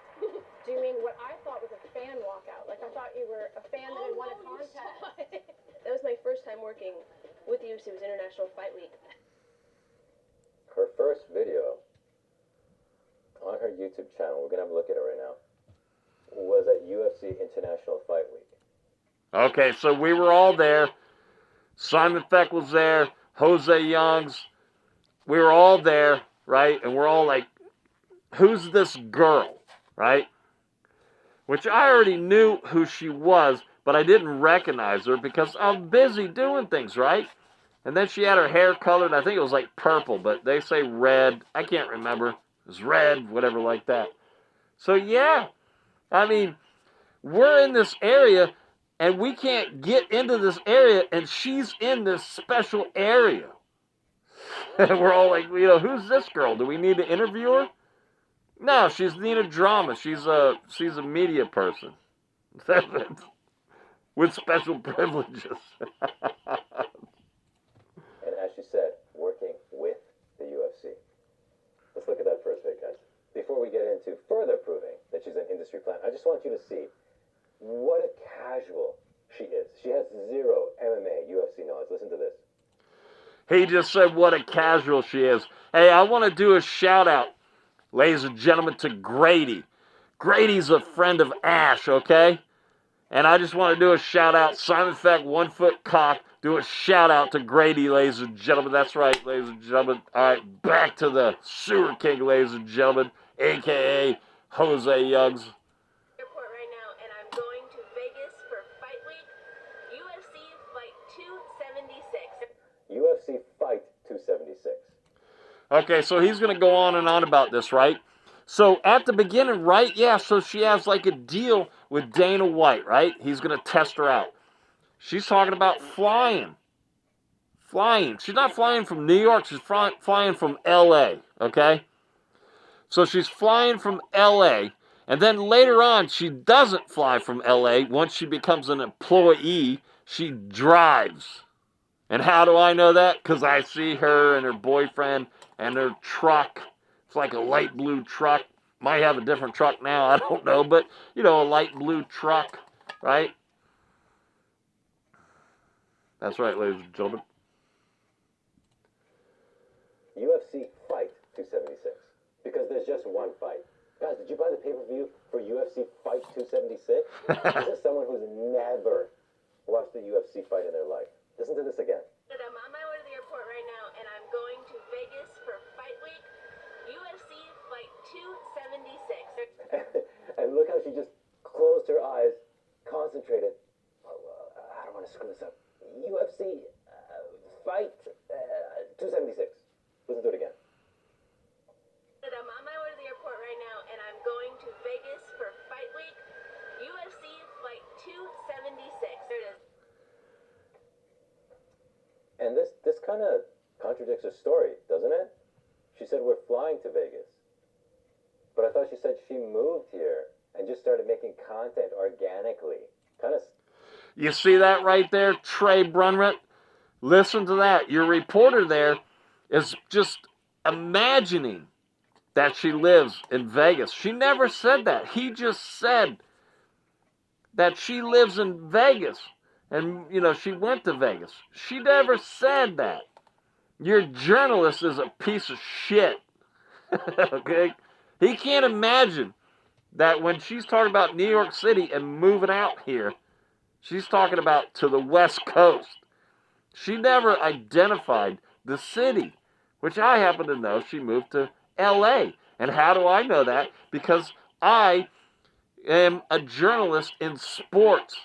doing what I thought was a fan walkout. Like I thought you were a fan that had won a contest. That was my first time working with the UFC. It was International Fight Week. Her first video on her YouTube channel, we're going to have a look at it right now, was at UFC International Fight Week. Okay, so we were all there. Simon Feck was there. Jose Youngs. We were all there, right? And we're all like, who's this girl, right? Which I already knew who she was, but I didn't recognize her because I'm busy doing things, right? And then she had her hair colored. I think it was like purple, but they say red. I can't remember. It was red, whatever like that. So, yeah. I mean, we're in this area, and we can't get into this area, and she's in this special area. And we're all like, who's this girl? Do we need to interview her? No, she's Nina Drama. She's a media person. With special privileges. And as she said, working with the UFC. Let's look at that first bit, guys. Before we get into further proving that she's an industry plant, I just want you to see what a casual she is. She has zero MMA, UFC knowledge. Listen to this. He just said what a casual she is. Hey, I want to do a shout out, ladies and gentlemen, to Grady. Grady's a friend of Ashe, okay? And I just want to do a shout out. Simon Feck, 1 foot cock. Do a shout out to Grady, ladies and gentlemen. That's right, ladies and gentlemen. All right, back to the Sewer King, ladies and gentlemen, a.k.a. Jose Youngs. Airport right now, and I'm going to Vegas for Fight Week. UFC Fight 276. UFC Fight 276. Okay, so he's going to go on and on about this, right? So at the beginning, right? Yeah, so she has like a deal with Dana White, right? He's going to test her out. She's talking about flying. Flying. She's not flying from New York. She's flying from L.A., okay? So she's flying from L.A., and then later on, she doesn't fly from L.A. Once she becomes an employee, she drives. And how do I know that? Because I see her and her boyfriend and her truck. It's like a light blue truck. Might have a different truck now, I don't know. But, a light blue truck, right? That's right, ladies and gentlemen. UFC Fight 276. Because there's just one fight. Guys, did you buy the pay-per-view for UFC Fight 276? This is someone who's never watched a UFC fight in their life. Listen to this again. I'm on my way to the airport right now, and I'm going to Vegas for Fight Week. UFC Fight 276. And look how she just closed her eyes, concentrated. I don't want to screw this up. UFC Fight 276. Listen to it again. I'm on my way to the airport right now, and I'm going to Vegas for Fight Week. UFC Fight 276. There it is. And this kind of contradicts her story, doesn't it? She said we're flying to Vegas. But I thought she said she moved here and just started making content organically. Kind of. You see that right there, Trei Brundrett? Listen to that. Your reporter there is just imagining that she lives in Vegas. She never said that. He just said that she lives in Vegas. And, you know, she went to Vegas. She never said that. Your journalist is a piece of shit. Okay? He can't imagine that when she's talking about New York City and moving out here, she's talking about to the West Coast. She never identified the city, which I happen to know she moved to L.A. And how do I know that? Because I am a journalist in sports,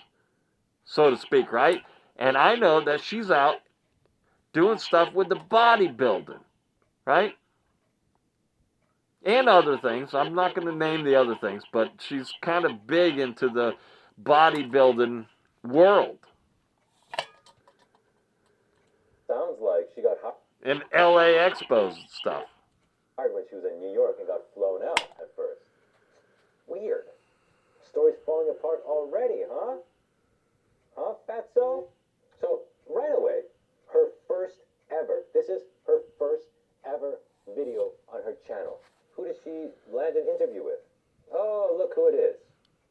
so to speak, right? And I know that she's out doing stuff with the bodybuilding, right? And other things. I'm not going to name the other things, but she's kind of big into the bodybuilding world. Sounds like she got And LA Expos and stuff. hired when she was in New York and got flown out at first. Weird. Story's falling apart already, huh? Huh, Fatso? So, right away, her first ever, this is her first ever video on her channel. Who does she land an interview with? Oh, look who it is.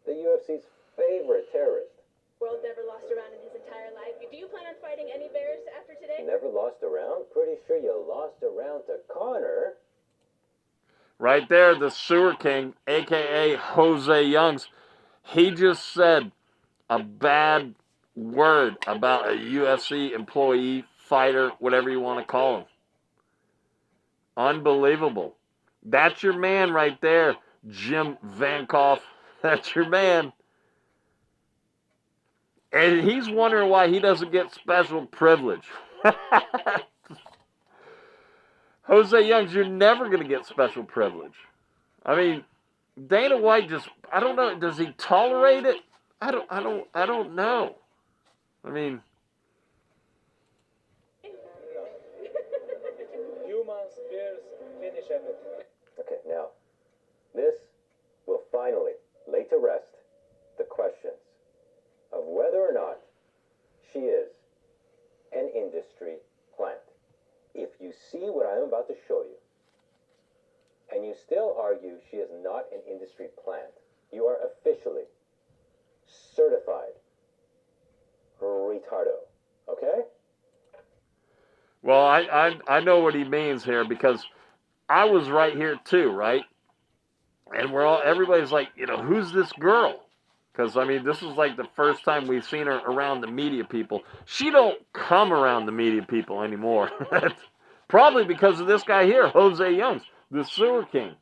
The UFC's favorite terrorist. World never lost a round in his entire life. Do you plan on fighting any bears after today? Never lost a round? Pretty sure you lost a round to Connor. Right there, the Sewer King, a.k.a. Jose Youngs, he just said a bad word about a UFC employee, fighter, whatever you want to call him. Unbelievable. That's your man right there, Jim Bankoff. That's your man. And he's wondering why he doesn't get special privilege. Jose Youngs, you're never going to get special privilege. I mean, Dana White just, I don't know, does he tolerate it? I don't know. I mean, Humans, bears, finish everything. Okay, now, this will finally lay to rest the questions of whether or not she is an industry plant. If you see what I'm about to show you, and you still argue she is not an industry plant, you are officially certified retardo. Okay? well, I know what he means here because I was right here too, right? And everybody's like, you know, who's this girl? Because, I mean, this is like the first time we've seen her around the media people. She don't come around the media people anymore. Probably because of this guy here, Jose Youngs, the Sewer King.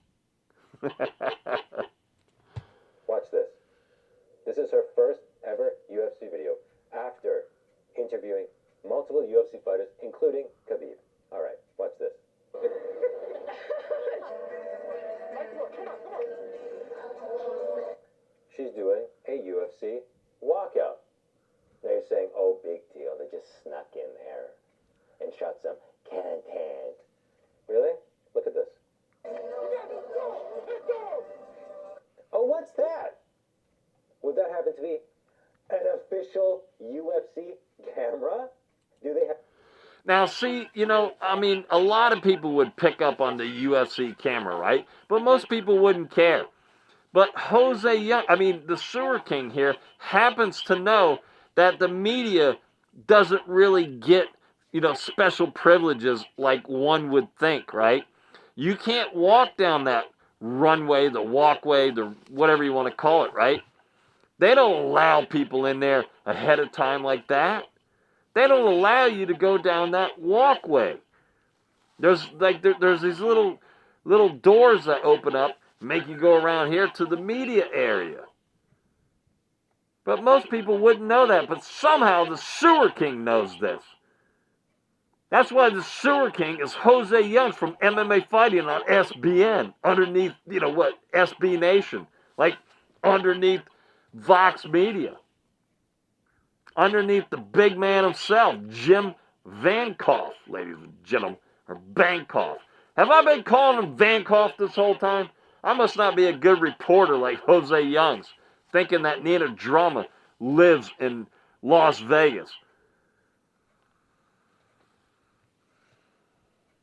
Watch this. This is her first ever UFC video after interviewing multiple UFC fighters, including Khabib. All right, watch this. She's doing a UFC walkout. Now you're saying, oh, big deal. They just snuck in there and shot some content. Really? Look at this. Oh, what's that? Would that happen to be an official UFC camera? Do they have... Now, see, you know, I mean, a lot of people would pick up on the UFC camera, right? But most people wouldn't care. But Jose Young, I mean, the Sewer King here happens to know that the media doesn't really get, you know, special privileges like one would think, right? You can't walk down that runway, the walkway, the whatever you want to call it, right? They don't allow people in there ahead of time like that. They don't allow you to go down that walkway. There's these little doors that open up, make you go around here to the media area. But most people wouldn't know that, but somehow the Sewer King knows this. That's why the Sewer King is Jose Youngs from MMA Fighting on SBN, underneath, you know what, SB Nation, like underneath Vox Media, underneath the big man himself, Jim Bankoff, ladies and gentlemen, or Bankoff. Have I been calling him Bankoff this whole time? I must not be a good reporter like Jose Youngs, thinking that Nina Drama lives in Las Vegas.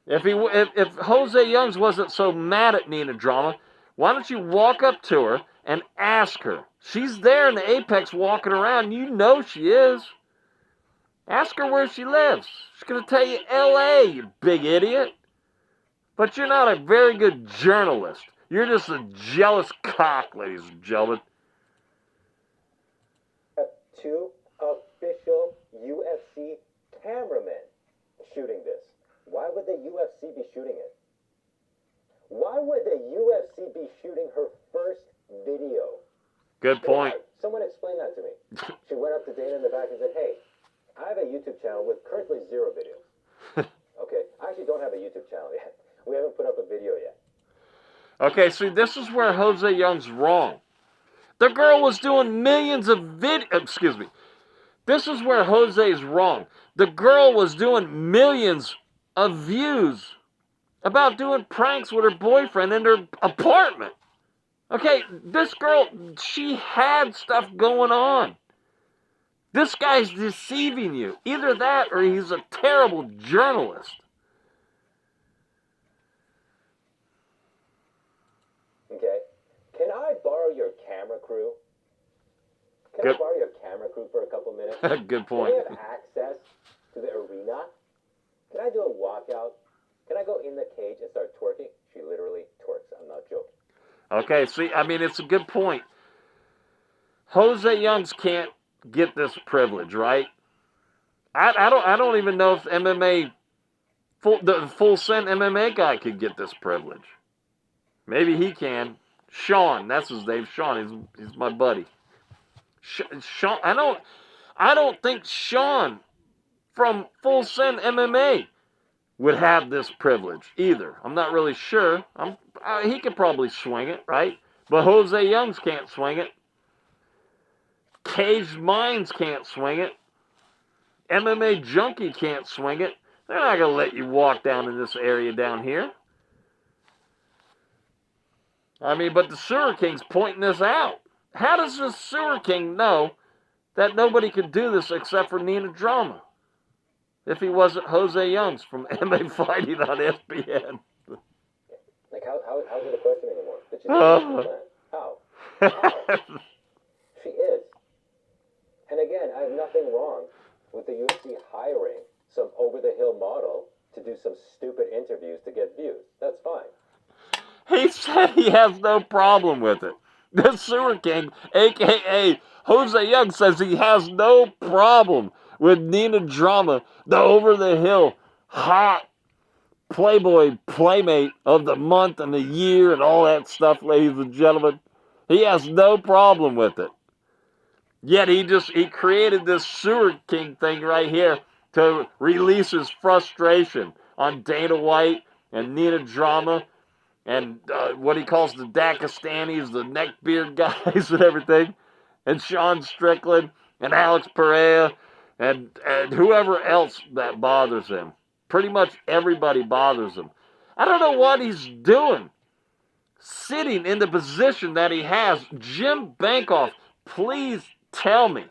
If Jose Youngs wasn't so mad at Nina Drama, why don't you walk up to her and ask her? She's there in the Apex walking around. You know she is. Ask her where she lives. She's going to tell you L.A., you big idiot. But you're not a very good journalist. You're just a jealous cock, ladies and gentlemen. Two official UFC cameramen shooting this. Why would the UFC be shooting it? Why would the UFC be shooting her first video? Good point. Someone explain that to me. She went up to Dana in the back and said, hey, I have a YouTube channel with currently 0 videos. Okay, I actually don't have a YouTube channel yet. We haven't put up a video yet. Okay, see, this is where Jose Young's wrong. The girl was doing millions of excuse me. This is where Jose's wrong. The girl was doing millions of views about doing pranks with her boyfriend in her apartment. Okay, this girl, she had stuff going on. This guy's deceiving you. Either that or he's a terrible journalist. Okay. Can I borrow your camera crew? Can I borrow your camera crew for a couple minutes? Good point. Can I have access to the arena? Can I do a walkout? Can I go in the cage and start twerking? She literally twerks. I'm not joking. Okay, see, I mean, it's a good point. Jose Youngs can't get this privilege, right? I don't even know if the Full Send MMA guy could get this privilege. Maybe he can. Sean, that's his name. Sean, he's my buddy. Sean, I don't think Sean from Full Send MMA would have this privilege either. I'm not really sure. He could probably swing it, right? But Jose Youngs can't swing it. Caged Minds can't swing it. MMA Junkie can't swing it. They're not going to let you walk down in this area down here. I mean, but the Sewer King's pointing this out. How does the Sewer King know that nobody could do this except for Nina Drama? If he wasn't Jose Youngs from MMA Fighting on ESPN. Like, how's it a question anymore? Did she How? She is. And again, I have nothing wrong with the UFC hiring some over-the-hill model to do some stupid interviews to get views. That's fine. He said he has no problem with it. The Sewer King, a.k.a. Jose Young, says he has no problem with Nina Drama, the over-the-hill, hot Playboy playmate of the month and the year and all that stuff, ladies and gentlemen. He has no problem with it. Yet he created this Sewer King thing right here to release his frustration on Dana White and Nina Drama and what he calls the Dakistanis, the neckbeard guys and everything, and Sean Strickland and Alex Pereira and whoever else that bothers him. Pretty much everybody bothers him. I don't know what he's doing. Sitting in the position that he has. Jim Bankoff, please tell me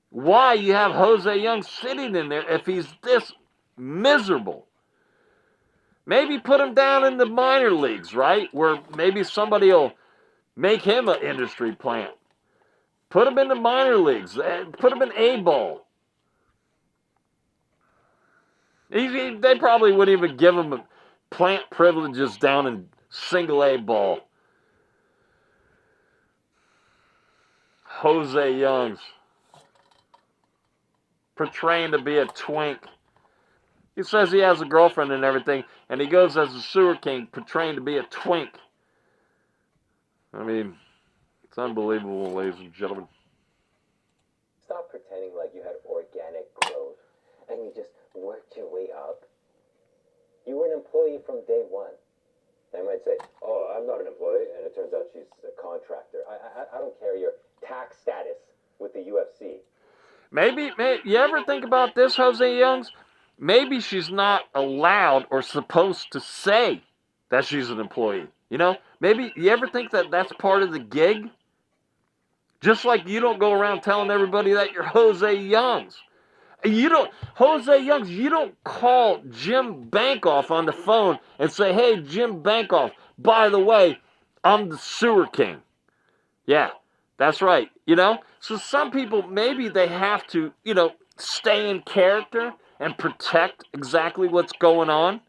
why you have Jose Young sitting in there if he's this miserable. Maybe put him down in the minor leagues, right? Where maybe somebody will make him an industry plant. Put him in the minor leagues. Put him in A-ball. They probably wouldn't even give him plant privileges down in single A ball. Jose Youngs portraying to be a twink. He says he has a girlfriend and everything, and he goes as a Sewer King portraying to be a twink. I mean, it's unbelievable, ladies and gentlemen. Stop pretending like you had organic growth and you just worked your way up. You were an employee from day one. They might say, oh, I'm not an employee, and it turns out she's a contractor. I don't care your tax status with the UFC. Maybe, you ever think about this, Jose Youngs? Maybe she's not allowed or supposed to say that she's an employee. You know, maybe you ever think that that's part of the gig? Just like you don't go around telling everybody that you're Jose Youngs. Jose Youngs, you don't call Jim Bankoff on the phone and say, hey, Jim Bankoff, by the way, I'm the Sewer King. Yeah, that's right, So some people, maybe they have to, stay in character and protect exactly what's going on.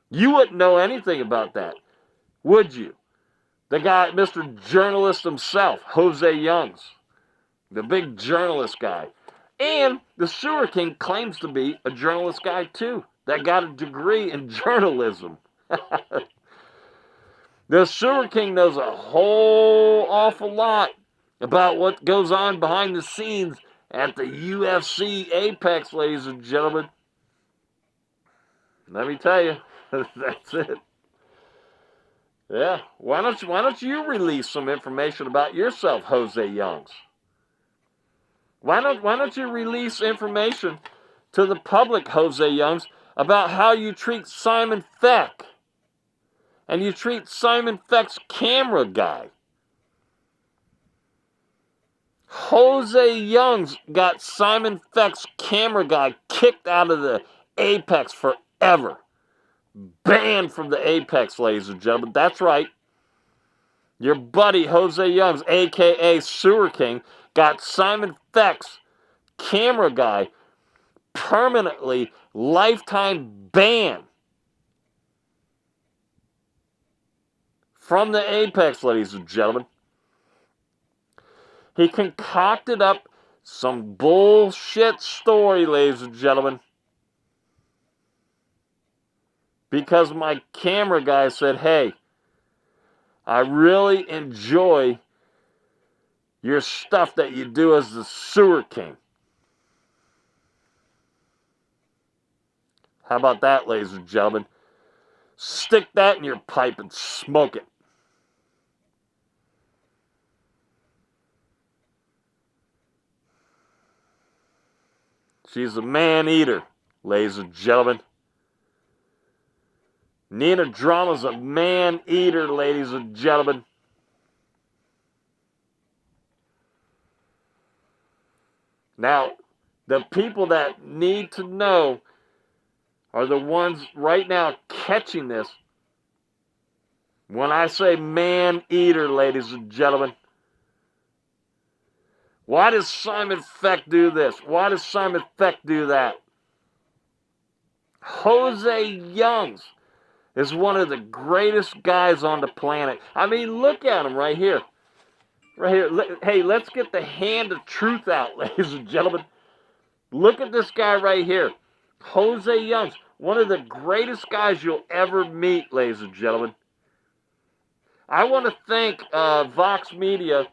You wouldn't know anything about that, would you? The guy, Mr. Journalist himself, Jose Youngs, the big journalist guy. And the Sewer King claims to be a journalist guy too, that got a degree in journalism. The Sewer King knows a whole awful lot about what goes on behind the scenes at the UFC Apex, ladies and gentlemen. Let me tell you, that's it. Yeah, why don't you release some information about yourself, Jose Youngs? Why don't you release information to the public, Jose Youngs, about how you treat Simon Feck and you treat Simon Feck's camera guy? Jose Youngs got Simon Feck's camera guy kicked out of the Apex forever. Banned from the Apex, ladies and gentlemen. That's right. Your buddy Jose Youngs, a.k.a. Sewer King, got Simon Feck's camera guy permanently lifetime banned from the Apex, ladies and gentlemen. He concocted up some bullshit story, ladies and gentlemen, because my camera guy said, hey, I really enjoy your stuff that you do as the Sewer King. How about that, ladies and gentlemen? Stick that in your pipe and smoke it. She's a man-eater, ladies and gentlemen. Nina Drama's a man-eater, ladies and gentlemen. Now, the people that need to know are the ones right now catching this. When I say man-eater, ladies and gentlemen, why does Simon Feck do this? Why does Simon Feck do that? Jose Youngs is one of the greatest guys on the planet. I mean, look at him right here. Right here. Hey, let's get the hand of truth out, ladies and gentlemen. Look at this guy right here. Jose Youngs, one of the greatest guys you'll ever meet, ladies and gentlemen. I want to thank Vox Media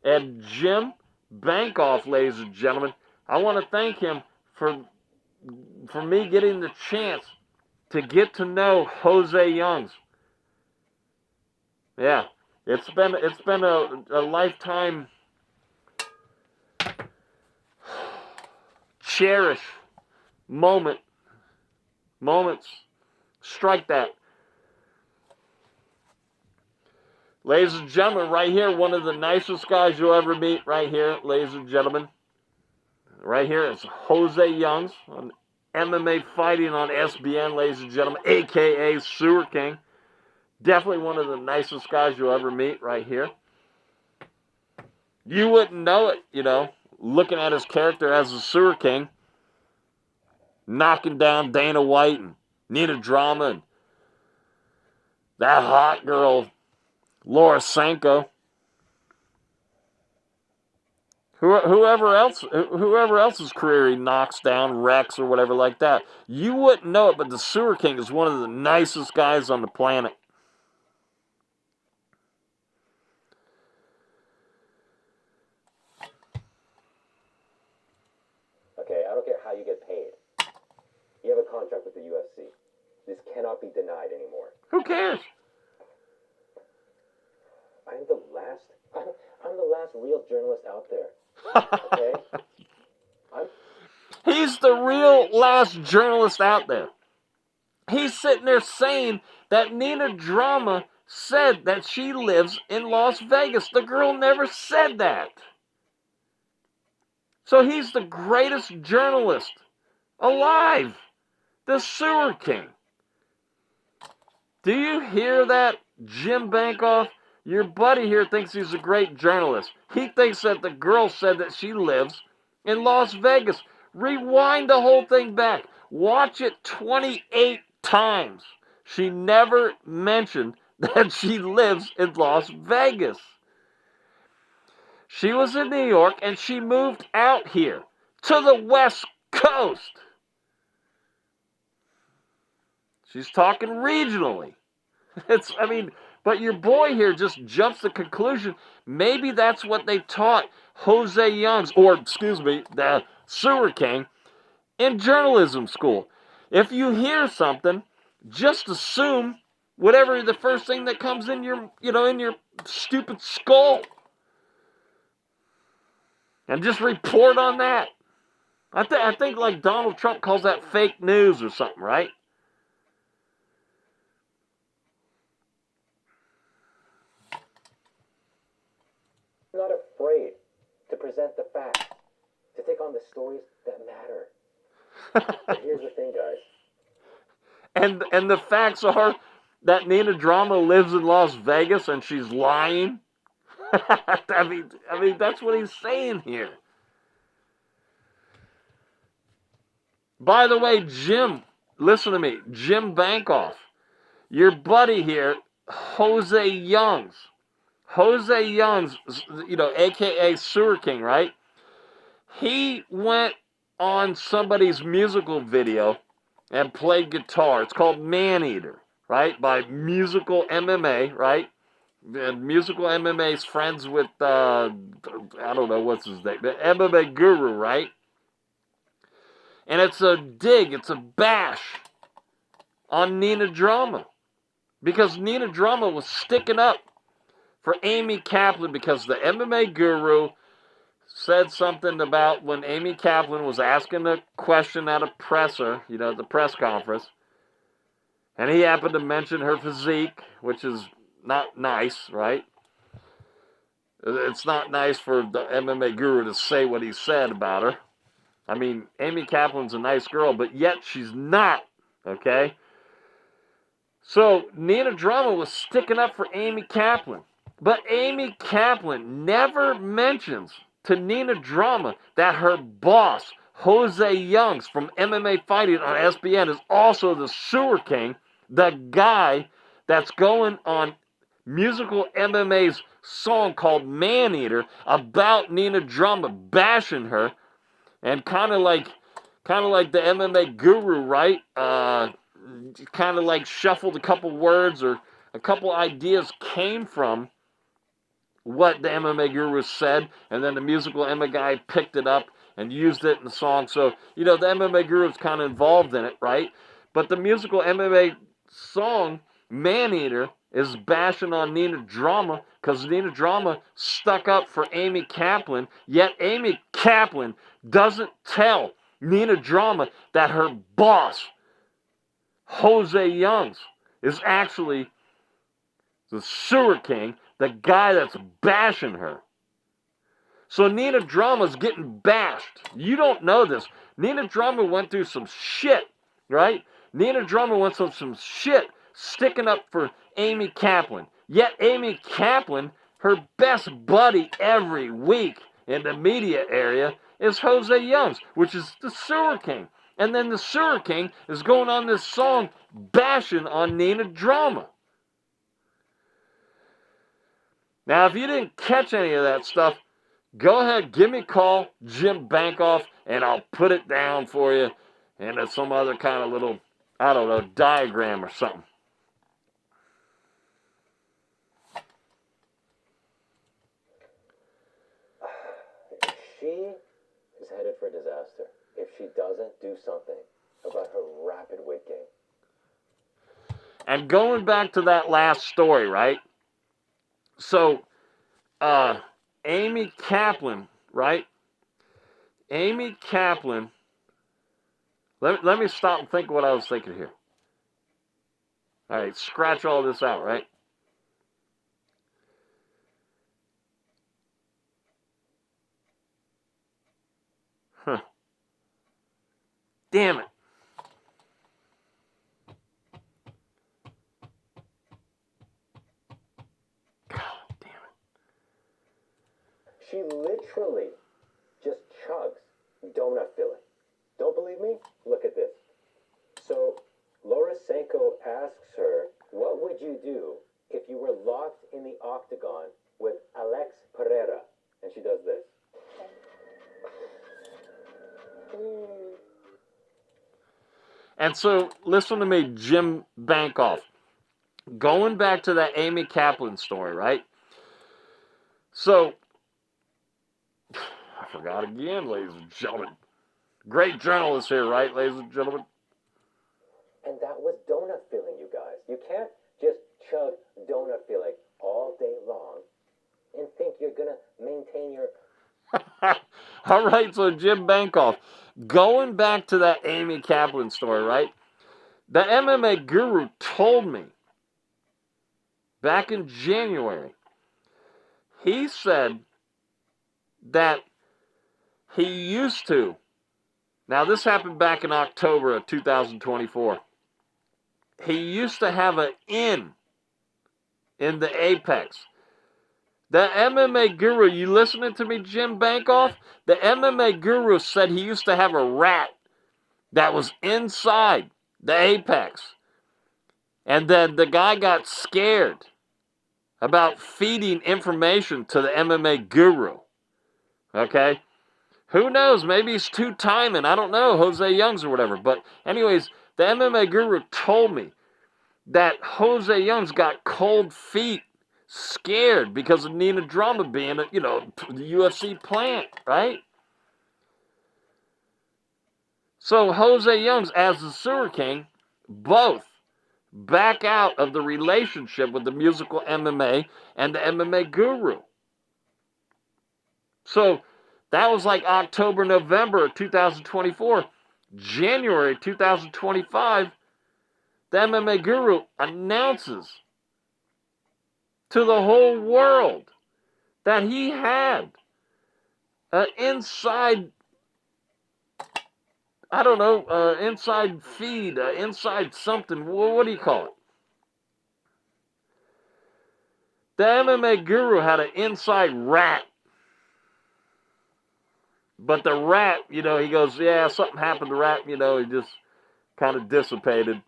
and Jim Bankoff, ladies and gentlemen. I want to thank him for me getting the chance to get to know Jose Youngs. Yeah, it's been a lifetime cherish moments. Strike that. Ladies and gentlemen, right here, one of the nicest guys you'll ever meet right here, ladies and gentlemen. Right here is Jose Youngs on MMA Fighting on SBN, ladies and gentlemen, a.k.a. Sewer King. Definitely one of the nicest guys you'll ever meet right here. You wouldn't know it, looking at his character as the Sewer King, knocking down Dana White and Nina Drama and that hot girl, Laura Sanko. Whoever else's career he knocks down, wrecks, or whatever like that. You wouldn't know it, but the Sewer King is one of the nicest guys on the planet. Okay, I don't care how you get paid. You have a contract with the UFC. This cannot be denied anymore. Who cares? I'm the last real journalist out there. Okay? He's the real last journalist out there. He's sitting there saying that Nina Drama said that she lives in Las Vegas. The girl never said that. So he's the greatest journalist alive. The Sewer King. Do you hear that, Jim Bankoff? Your buddy here thinks he's a great journalist. He thinks that the girl said that she lives in Las Vegas. Rewind the whole thing back. Watch it 28 times. She never mentioned that she lives in Las Vegas. She was in New York and she moved out here to the West Coast. She's talking regionally. But your boy here just jumps to the conclusion, maybe that's what they taught Jose Youngs, or excuse me, the Sewer King, in journalism school. If you hear something, just assume whatever the first thing that comes in your, in your stupid skull. And just report on that. I think like Donald Trump calls that fake news or something, right? I'm not afraid to present the facts, to take on the stories that matter. But here's the thing, guys. And the facts are that Nina Drama lives in Las Vegas and she's lying. I mean that's what he's saying here. By the way, Jim, listen to me, Jim Bankoff, your buddy here, Jose Youngs, aka Sewer King, right? He went on somebody's musical video and played guitar. It's called Maneater, right? By Musical MMA, right? And Musical MMA's friends with, I don't know what's his name, the MMA Guru, right? And it's a dig, it's a bash on Nina Drama. Because Nina Drama was sticking up for Amy Kaplan because the MMA Guru said something about when Amy Kaplan was asking a question at a presser, at the press conference, and he happened to mention her physique, which is not nice, right? It's not nice for the MMA Guru to say what he said about her. I mean, Amy Kaplan's a nice girl, but yet she's not, okay? So Nina Drama was sticking up for Amy Kaplan. But Amy Kaplan never mentions to Nina Drama that her boss, Jose Youngs from MMA Fighting on SBN, is also the Sewer King, the guy that's going on Musical MMA's song called Maneater about Nina Drama bashing her, and kind of like the MMA Guru, right? Kind of like shuffled a couple words or a couple ideas came from what the MMA Guru said, and then the Musical MMA guy picked it up and used it in the song. So, the MMA Guru is kind of involved in it, right? But the Musical MMA song, Maneater, is bashing on Nina Drama because Nina Drama stuck up for Amy Kaplan, yet Amy Kaplan doesn't tell Nina Drama that her boss, Jose Youngs, is actually the Sewer King, the guy that's bashing her. So Nina Drama's getting bashed. You don't know this. Nina Drama went through some shit, right? Nina Drama went through some shit sticking up for Amy Kaplan. Yet Amy Kaplan, her best buddy every week in the media area is Jose Youngs, which is the Sewer King. And then the Sewer King is going on this song bashing on Nina Drama. Now, if you didn't catch any of that stuff, go ahead, give me a call, Jim Bankoff, and I'll put it down for you in some other kind of little, I don't know, diagram or something. She is headed for disaster if she doesn't do something about her rapid weight gain. And going back to that last story, right? So, Amy Kaplan, right? Amy Kaplan, let me stop and think what I was thinking here. All right, scratch all this out, right? Huh. damn it. God damn it. She literally just chugs donut filling. Don't believe me? Look at this. So, Laura Sanko asks her, what would you do if you were locked in the octagon with Alex Pereira? And she does this. And so, listen to me, Jim Bankoff. Going back to that Amy Kaplan story, right? So, I forgot again, ladies and gentlemen. Great journalist here, right, ladies and gentlemen? And that was donut filling, you guys. You can't just chug donut filling all day long and think you're going to maintain your... All right, so Jim Bankoff. Going back to that Amy Kaplan story, right? The MMA guru told me back in January, he said that he used to. Now, this happened back in October of 2024. He used to have an in the Apex. The MMA guru, you listening to me, Jim Bankoff? The MMA guru said he used to have a rat that was inside the Apex. And then the guy got scared about feeding information to the MMA guru. Okay? Who knows? Maybe he's two-timing. I don't know. Jose Youngs or whatever. But anyways, the MMA guru told me that Jose Youngs got cold feet, scared because of Nina Drama being, the UFC plant, right? So Jose Youngs, as the Sewer King, both back out of the relationship with the musical MMA and the MMA guru. So that was like October, November of 2024. January 2025, the MMA guru announces to the whole world that he had an inside, inside feed, inside something. What do you call it? The MMA guru had an inside rat. But the rat, he goes, yeah, something happened to the rat, he just kind of dissipated.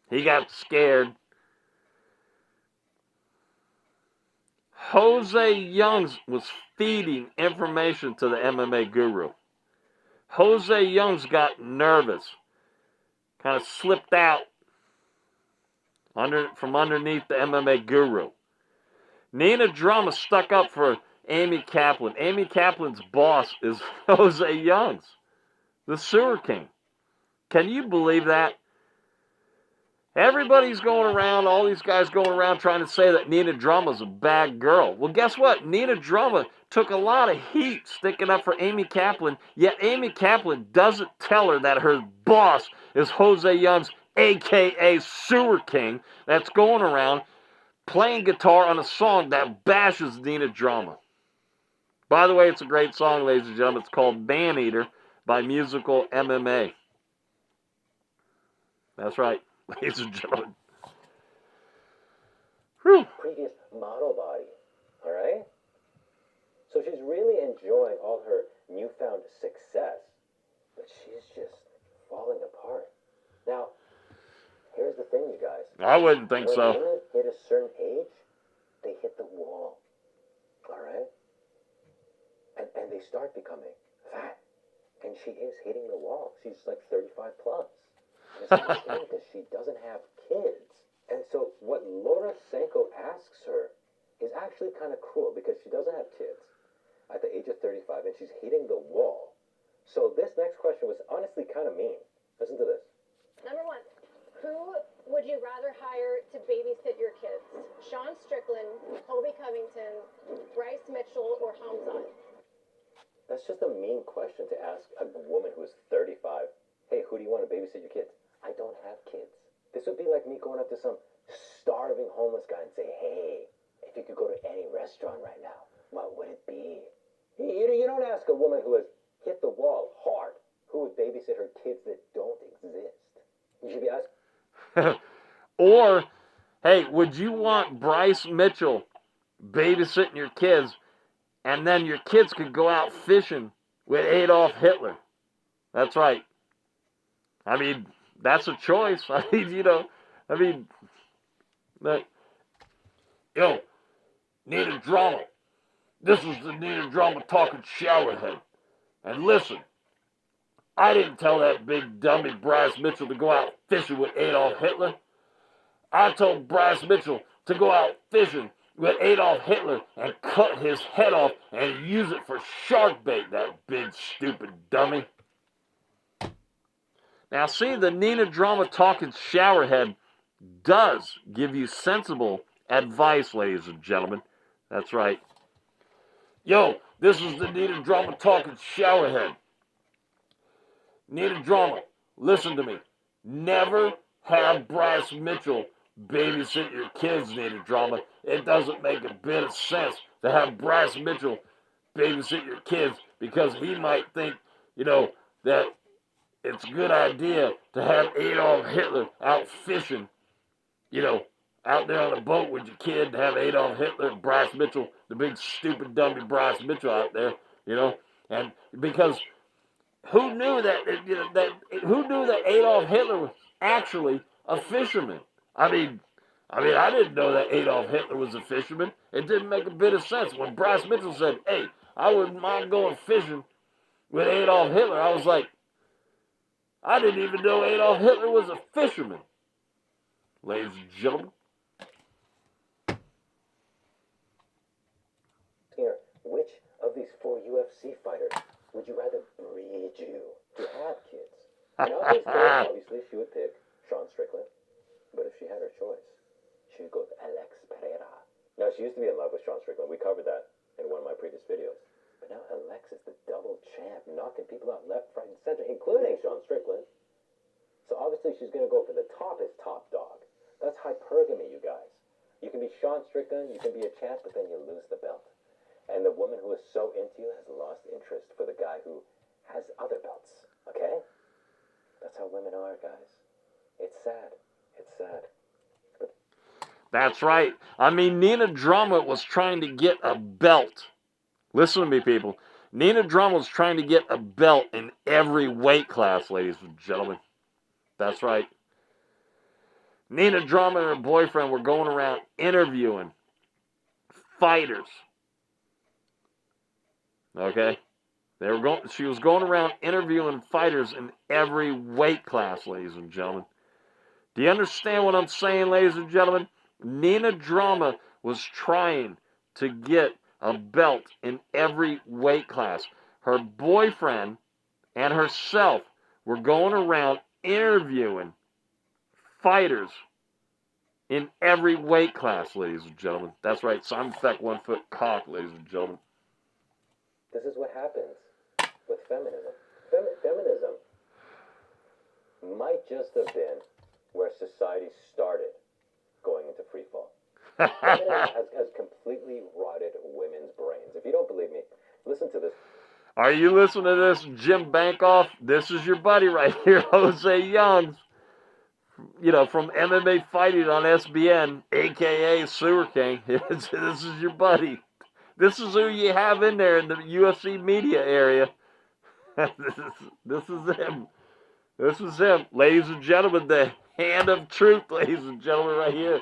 He got scared. Jose Youngs was feeding information to the MMA guru. Jose Youngs got nervous, kind of slipped out from underneath the MMA guru. Nina Drama stuck up for Amy Kaplan. Amy Kaplan's boss is Jose Youngs, the Sewer King. Can you believe that? Everybody's going around, all these guys going around trying to say that Nina Drama's a bad girl. Well, guess what? Nina Drama took a lot of heat sticking up for Amy Kaplan, yet Amy Kaplan doesn't tell her that her boss is Jose Youngs, a.k.a. Sewer King, that's going around playing guitar on a song that bashes Nina Drama. By the way, it's a great song, ladies and gentlemen. It's called Man Eater by Musical MMA. That's right. Ladies and gentlemen. Whew. Previous model body, all right? So she's really enjoying all her newfound success, but she's just falling apart. Now, here's the thing, you guys. I wouldn't think when so. women hit a certain age, they hit the wall, all right? And they start becoming fat. And she is hitting the wall. She's like 35 plus. And it's not because she doesn't have kids. And so what Laura Sanko asks her is actually kind of cruel because she doesn't have kids at the age of 35 and she's hitting the wall. So this next question was honestly kind of mean. Listen to this. Number one, who would you rather hire to babysit your kids? Sean Strickland, Colby Covington, Bryce Mitchell, or Hamzat? That's just a mean question to ask a woman who is 35. Hey, who do you want to babysit your kids? I don't have kids. This would be like me going up to some starving homeless guy and say, hey, if you could go to any restaurant right now, what would it be? You don't ask a woman who has hit the wall hard, who babysit her kids that don't exist. You should be asking. Or, hey, would you want Bryce Mitchell babysitting your kids, and then your kids could go out fishing with Adolf Hitler? That's right. I mean, that's a choice. I mean, that, need a drama. This is the need a drama talking showerhead. And listen, I didn't tell that big dummy Bryce Mitchell to go out fishing with Adolf Hitler. I told Bryce Mitchell to go out fishing with Adolf Hitler and cut his head off and use it for shark bait, that big stupid dummy. Now see, the Nina Drama Talking Showerhead does give you sensible advice, ladies and gentlemen. That's right. Yo, this is the Nina Drama Talking Showerhead. Nina Drama, listen to me. Never have Bryce Mitchell babysit your kids, Nina Drama. It doesn't make a bit of sense to have Bryce Mitchell babysit your kids because he might think, that it's a good idea to have Adolf Hitler out fishing, out there on a boat with your kid, to have Adolf Hitler and Bryce Mitchell, the big stupid dummy Bryce Mitchell out there, and because who knew that Adolf Hitler was actually a fisherman? I mean, I didn't know that Adolf Hitler was a fisherman. It didn't make a bit of sense. When Bryce Mitchell said, hey, I wouldn't mind going fishing with Adolf Hitler, I was like, I didn't even know Adolf Hitler was a fisherman. Ladies and gentlemen. Here, which of these 4 UFC fighters would you rather breed you to have kids? And obviously she would pick Sean Strickland. But if she had her choice, she would go with Alex Pereira. Now, she used to be in love with Sean Strickland. We covered that in one of my previous videos. But now Alex is the double champ, knocking people out left, right, and center, including Sean Strickland. So obviously she's going to go for the top dog. That's hypergamy, you guys. You can be Sean Strickland, you can be a champ, but then you lose the belt. And the woman who is so into you has lost interest for the guy who has other belts. Okay? That's how women are, guys. It's sad. It's sad. That's right. I mean, Nina Drama was trying to get a belt. Listen to me, people. Nina Drama was trying to get a belt in every weight class, ladies and gentlemen. That's right. Nina Drama and her boyfriend were going around interviewing fighters. Okay? She was going around interviewing fighters in every weight class, ladies and gentlemen. Do you understand what I'm saying, ladies and gentlemen? Nina Drama was trying to get a belt in every weight class. Her boyfriend and herself were going around interviewing fighters in every weight class, ladies and gentlemen. That's right, Simon Feck, 1 foot cock, ladies and gentlemen. This is what happens with feminism. Feminism might just have been where society started going into free fall. Feminism has completely rotted women's brains. If you don't believe me, listen to this. Are you listening to this, Jim Bankoff? This is your buddy right here, Jose Youngs. From MMA Fighting on SBN, a.k.a. Sewer King. This is your buddy. This is who you have in there in the UFC media area. This is him. This is him. Ladies and gentlemen, the hand of truth, ladies and gentlemen, right here.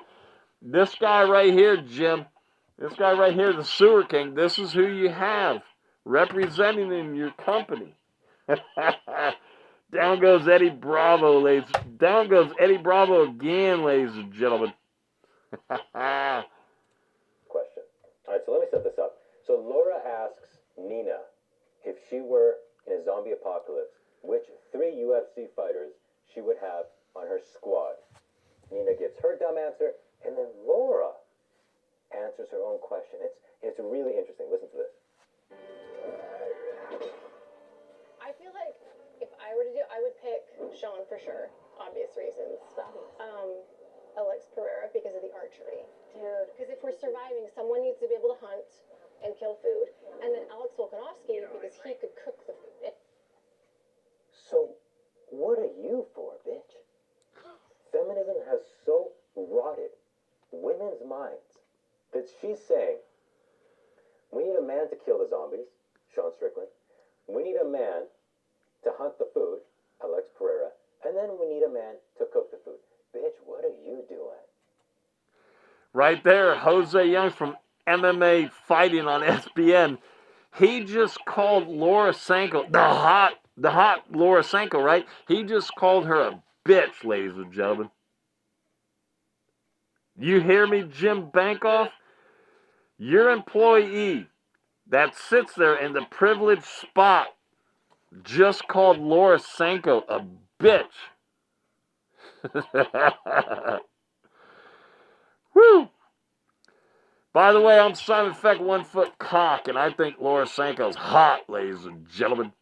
This guy right here, Jim. This guy right here, the Sewer King. This is who you have representing in your company. Down goes Eddie Bravo, ladies. Down goes Eddie Bravo again, ladies and gentlemen. Question. All right, so let me set this up. So Laura asks Nina if she were in a zombie apocalypse, which 3 UFC fighters she would have on her squad. Nina gives her dumb answer, and then Laura answers her own question. It's really interesting. Listen to this. I feel like if I were to do, I would pick Sean for sure, obvious reasons. Alex Pereira because of the archery. Dude, because if we're surviving, someone needs to be able to hunt and kill food. And then Alex Volkanovski because he could cook the food. So What are you for, bitch? Feminism has so rotted women's minds that she's saying, we need a man to kill the zombies, Sean Strickland. We need a man to hunt the food, Alex Pereira. And then we need a man to cook the food. Bitch, what are you doing? Right there, Jose Youngs from MMA Fighting on SBN. He just called Laura Sanko, the hot Laura Sanko, right? He just called her a bitch, ladies and gentlemen. You hear me, Jim Bankoff? Your employee that sits there in the privileged spot just called Laura Sanko a bitch. Woo! By the way, I'm Simon Feck, 1 foot cock, and I think Laura Sanko's hot, ladies and gentlemen.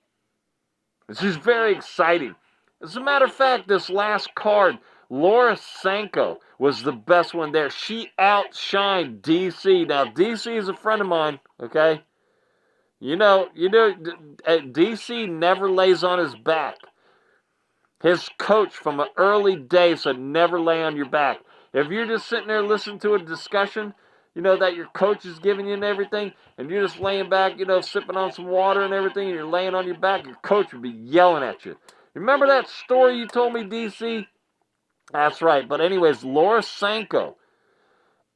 This is very exciting. As a matter of fact, this last card, Laura Sanko was the best one there. She outshined DC. Now, DC is a friend of mine, okay? You know, DC never lays on his back. His coach from an early day said never lay on your back. If you're just sitting there listening to a discussion, you know, that your coach is giving you and everything, and you're just laying back, you know, sipping on some water and everything, and you're laying on your back, your coach would be yelling at you. Remember that story you told me, DC? That's right. But anyways, Laura Sanko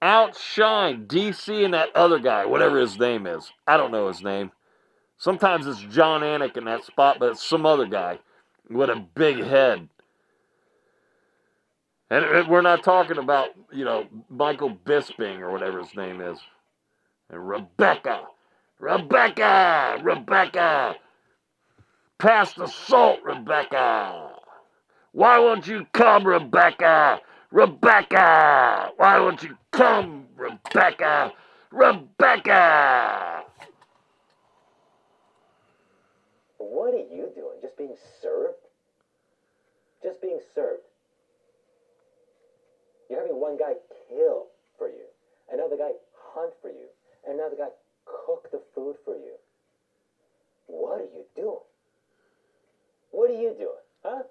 outshined DC and that other guy, whatever his name is. I don't know his name. Sometimes it's John Anik in that spot, but it's some other guy with a big head. And we're not talking about, you know, Michael Bisping or whatever his name is. And Rebecca. Pass the salt, Rebecca. Why won't you come, Rebecca? Rebecca. Why won't you come, Rebecca? Rebecca. What are you doing? Just being served? Just being served. You're having one guy kill for you, another guy hunt for you, and another guy cook the food for you. What are you doing? What are you doing? Huh?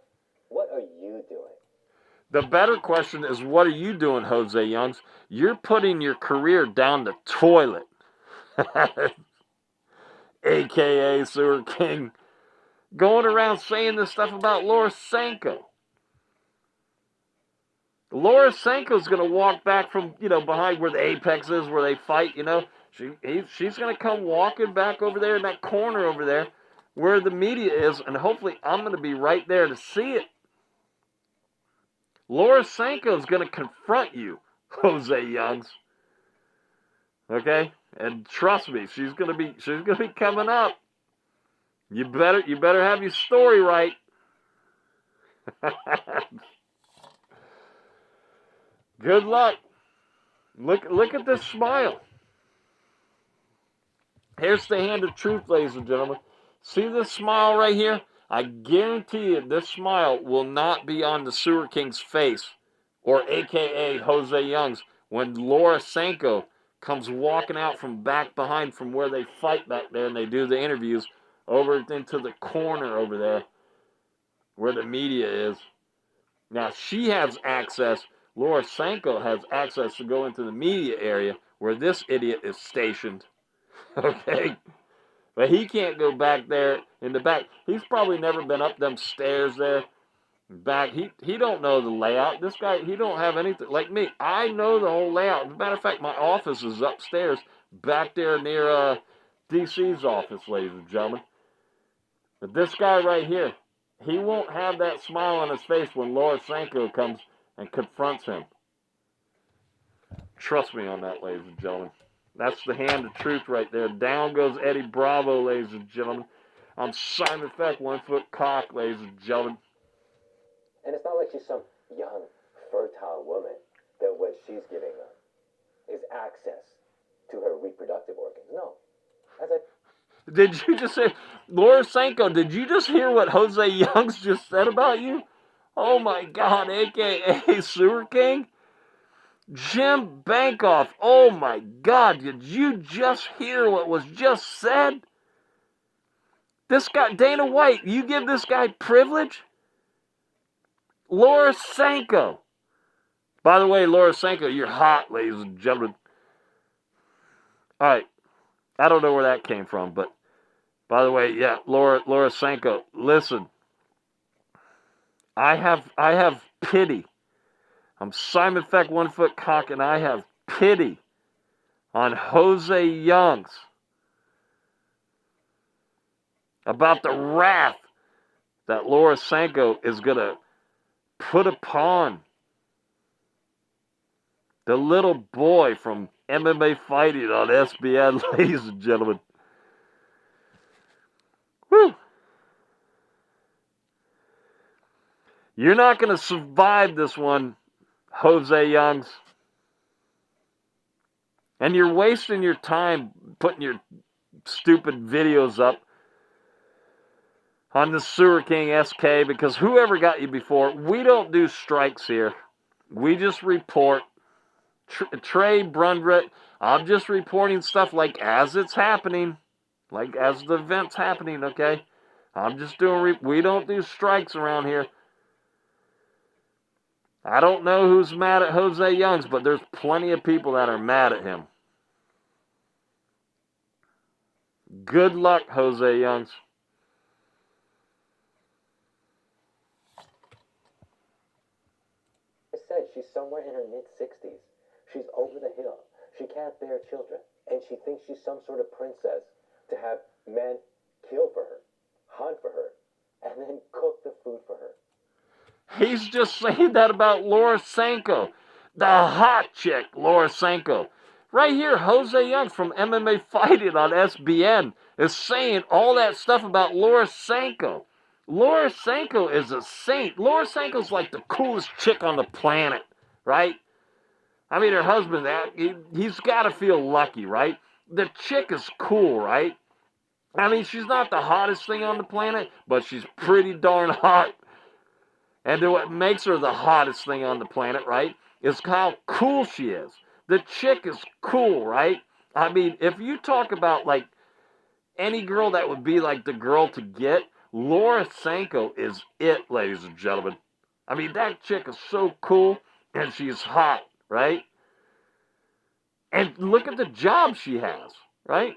What are you doing? The better question is, what are you doing, Jose Youngs? You're putting your career down the toilet. AKA Sewer King. Going around saying this stuff about Laura Sanko. Laura Sanko's going to walk back from, you know, behind where the apex is, where they fight, you know. She's going to come walking back over there in that corner over there where the media is, and hopefully I'm going to be right there to see it. Laura Sanko's going to confront you, Jose Youngs. Okay? And trust me, she's going to be coming up. You better have your story right. Good luck. Look at this smile. Here's the hand of truth, ladies and gentlemen. See this smile right here? I guarantee you this smile will not be on the Sewer King's face, or AKA Jose Youngs, when Laura Sanko comes walking out from back behind from where they fight back there and they do the interviews over into the corner over there where the media is. Now she has access, Laura Sanko has access to go into the media area where this idiot is stationed. Okay? But he can't go back there in the back. He's probably never been up them stairs there. Back, he don't know the layout. This guy, he don't have anything. Like me, I know the whole layout. As a matter of fact, my office is upstairs, back there near DC's office, ladies and gentlemen. But this guy right here, he won't have that smile on his face when Laura Sanko comes and confronts him. Trust me on that, ladies and gentlemen. That's the hand of truth right there. Down goes Eddie Bravo, ladies and gentlemen. I'm Simon Feck, 1 foot cock, ladies and gentlemen. And it's not like she's some young, fertile woman that what she's giving them is access to her reproductive organs. No. Did you just say, Laura Sanko, did you just hear what Jose Youngs just said about you? Oh my God, AKA Sewer King? Jim Bankoff, oh my God, did you just hear what was just said? This guy, Dana White, you give this guy privilege? Laura Sanko. By the way, Laura Sanko, you're hot, ladies and gentlemen. All right. I don't know where that came from, but by the way, yeah, Laura Sanko. Listen, I have pity. I'm Simon Feck, 1 foot cock, and I have pity on Jose Youngs about the wrath that Laura Sanko is going to put upon the little boy from MMA Fighting on SBN, ladies and gentlemen. Woo! You're not going to survive this one, Jose Youngs. And you're wasting your time putting your stupid videos up on the Sewer King SK, because whoever got you before, we don't do strikes here. We just report. Trei Brundrett, I'm just reporting stuff like as it's happening, like as the event's happening, okay? I'm just doing, we don't do strikes around here. I don't know who's mad at Jose Youngs, but there's plenty of people that are mad at him. Good luck, Jose Youngs. Said she's somewhere in her mid-60s. She's over the hill. She can't bear children. And she thinks she's some sort of princess to have men kill for her, hunt for her, and then cook the food for her. He's just saying that about Laura Sanko, the hot chick, Laura Sanko. Right here, Jose Youngs from MMA Fighting on SBN is saying all that stuff about Laura Sanko. Laura Sanko is a saint. Laura Sanko's like the coolest chick on the planet, right? I mean, her husband, he's got to feel lucky, right? The chick is cool, right? I mean, she's not the hottest thing on the planet, but she's pretty darn hot. And what makes her the hottest thing on the planet, right, is how cool she is. The chick is cool, right? I mean, if you talk about, like, any girl that would be, like, the girl to get, Laura Sanko is it, ladies and gentlemen. I mean, that chick is so cool, and she's hot, right? And look at the job she has, right?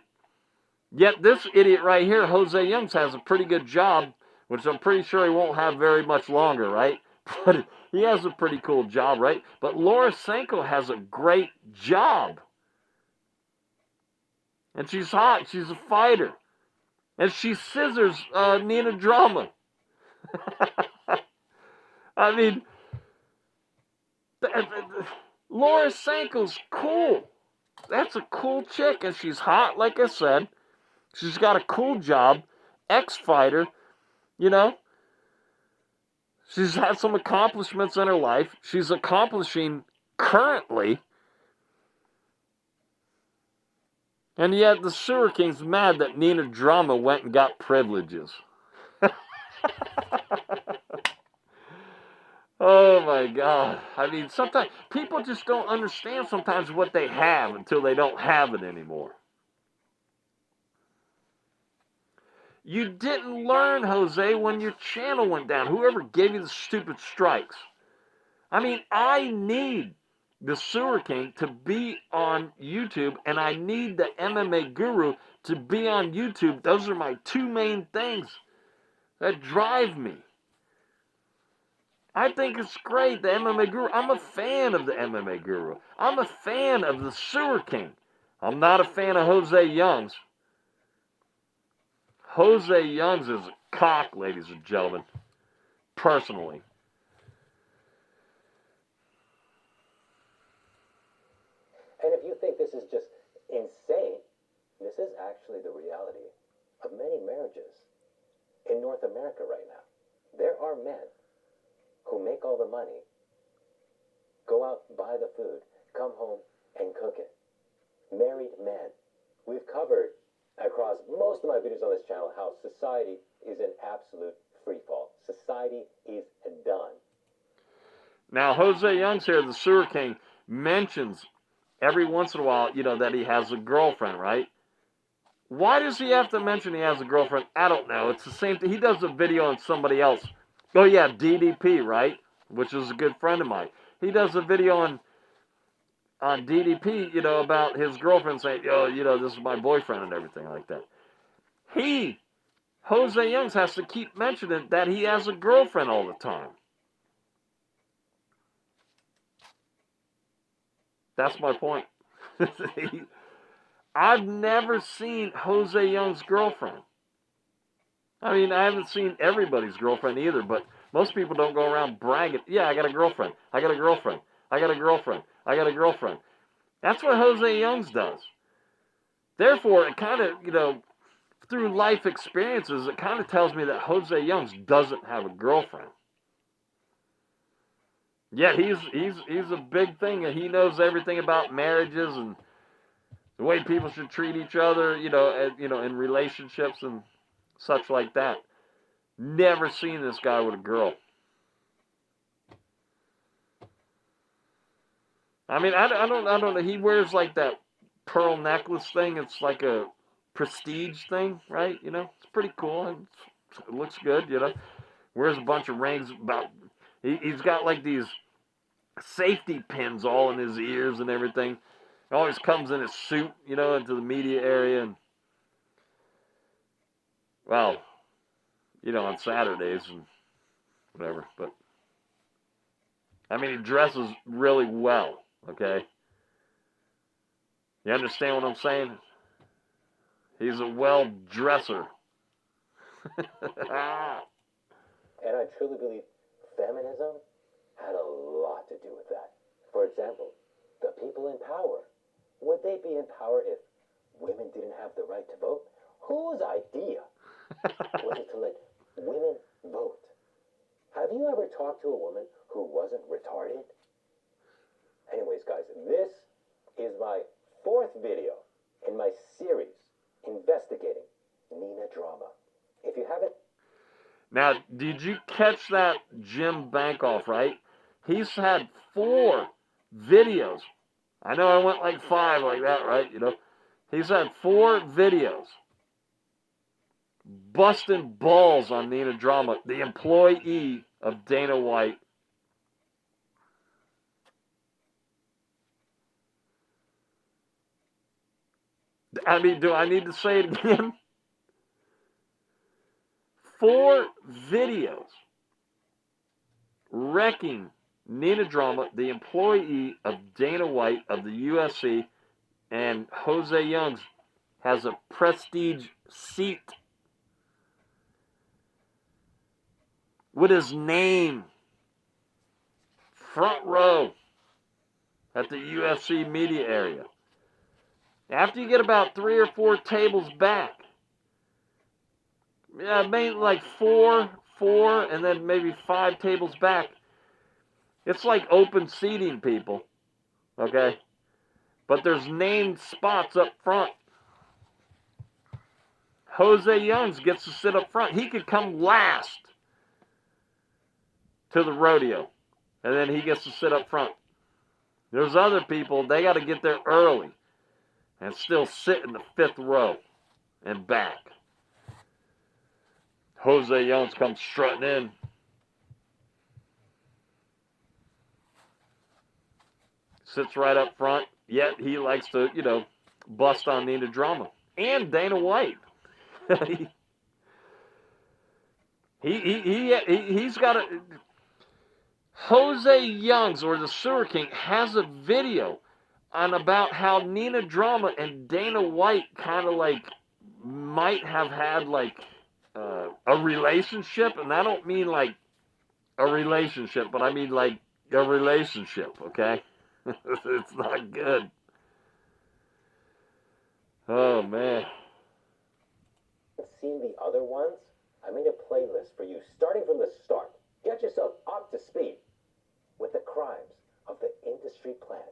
Yet this idiot right here, Jose Youngs, has a pretty good job, which I'm pretty sure he won't have very much longer, right? But he has a pretty cool job, right? But Laura Sanko has a great job. And she's hot. She's a fighter. And she scissors Nina Drama. I mean, Laura Sanko's cool. That's a cool chick, and she's hot, like I said. She's got a cool job, ex-fighter, you know. She's had some accomplishments in her life. She's accomplishing currently. And yet the Sewer King's mad that Nina Drama went and got privileges. Oh my God. I mean, sometimes people just don't understand sometimes what they have until they don't have it anymore. You didn't learn, Jose, when your channel went down. Whoever gave you the stupid strikes. I mean, I need the Sewer King to be on YouTube, and I need the MMA Guru to be on YouTube. Those are my two main things that drive me. I think it's great, the MMA Guru. I'm a fan of the MMA Guru. I'm a fan of the Sewer King. I'm not a fan of Jose Youngs. Jose Youngs is a cock, ladies and gentlemen. Personally. And if you think this is just insane, this is actually the reality of many marriages in North America right now. There are men who make all the money, go out, buy the food, come home, and cook it. Married men. We've covered across most of my videos on this channel how society is in absolute free fall. Society is done. Now, Jose Youngs here, the Sewer King, mentions every once in a while, you know, that he has a girlfriend, right? Why does he have to mention he has a girlfriend? I don't know. It's the same thing. He does a video on somebody else. Oh, yeah, DDP, right? which is a good friend of mine. He does a video on DDP, about his girlfriend saying, this is my boyfriend and everything like that. Jose Youngs has to keep mentioning that he has a girlfriend all the time. That's my point. I've never seen Jose Young's girlfriend. I mean, I haven't seen everybody's girlfriend either, but most people don't go around bragging, yeah, I got a girlfriend, I got a girlfriend, I got a girlfriend, I got a girlfriend. That's what Jose Youngs does. Therefore, it kind of, through life experiences, it kind of tells me that Jose Youngs doesn't have a girlfriend. Yeah, he's a big thing, and he knows everything about marriages and the way people should treat each other, in relationships and such like that. Never seen this guy with a girl. I mean, I don't know. He wears like that pearl necklace thing. It's like a prestige thing, right? It's pretty cool. It looks good, Wears a bunch of rings. He's got like these safety pins all in his ears and everything. He always comes in his suit, into the media area. And, well, on Saturdays and whatever. But, I mean, he dresses really well, okay? You understand what I'm saying? He's a well-dresser. And I truly believe feminism had a lot to do with that. For example, the people in power. Would they be in power if women didn't have the right to vote? Whose idea was it to let women vote? Have you ever talked to a woman who wasn't retarded? Anyways, guys, this is my 4th video in my series investigating Nina drama. If you haven't... Now, did you catch that Jim Bankoff, right? He's had 4 videos. I know I went like 5 like that, right? He's had 4 videos busting balls on Nina drama, the employee of Dana White. I mean, do I need to say it again? 4 videos wrecking Nina drama, the employee of Dana White of the UFC, and Jose Youngs has a prestige seat with his name front row at the UFC media area. After you get about 3 or 4 tables back, maybe like 4, and then maybe 5 tables back, it's like open seating, people, okay? But there's named spots up front. Jose Youngs gets to sit up front. He could come last to the rodeo, and then he gets to sit up front. There's other people, they got to get there early and still sit in the 5th row and back. Jose Youngs comes strutting in. Sits right up front, yet he likes to, bust on Nina drama. And Dana White. He's got a... Jose Youngs, or the Sewer King, has a video on about how Nina drama and Dana White kind of like might have had like a relationship, and I don't mean like a relationship, but I mean like a relationship, okay? It's not good. Oh, man. Seen the other ones? I made a playlist for you starting from the start. Get yourself up to speed with the crimes of the industry plant,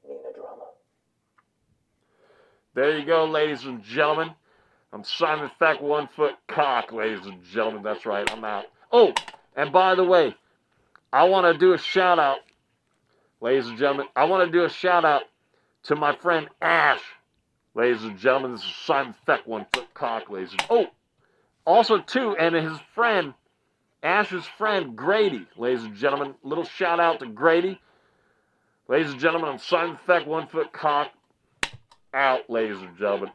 Nina drama. There you go, ladies and gentlemen. I'm Simon Feck, 1 foot cock, ladies and gentlemen. That's right, I'm out. Oh, and by the way, I want to do a shout out, ladies and gentlemen. I want to do a shout out to my friend Ashe, ladies and gentlemen. This is Simon Feck, 1 foot cock, ladies and... Oh, also too, and his friend Ashe's friend, Grady, ladies and gentlemen. Little shout out to Grady. Ladies and gentlemen, I'm Simon Feck, 1 foot cock. Out, ladies and gentlemen.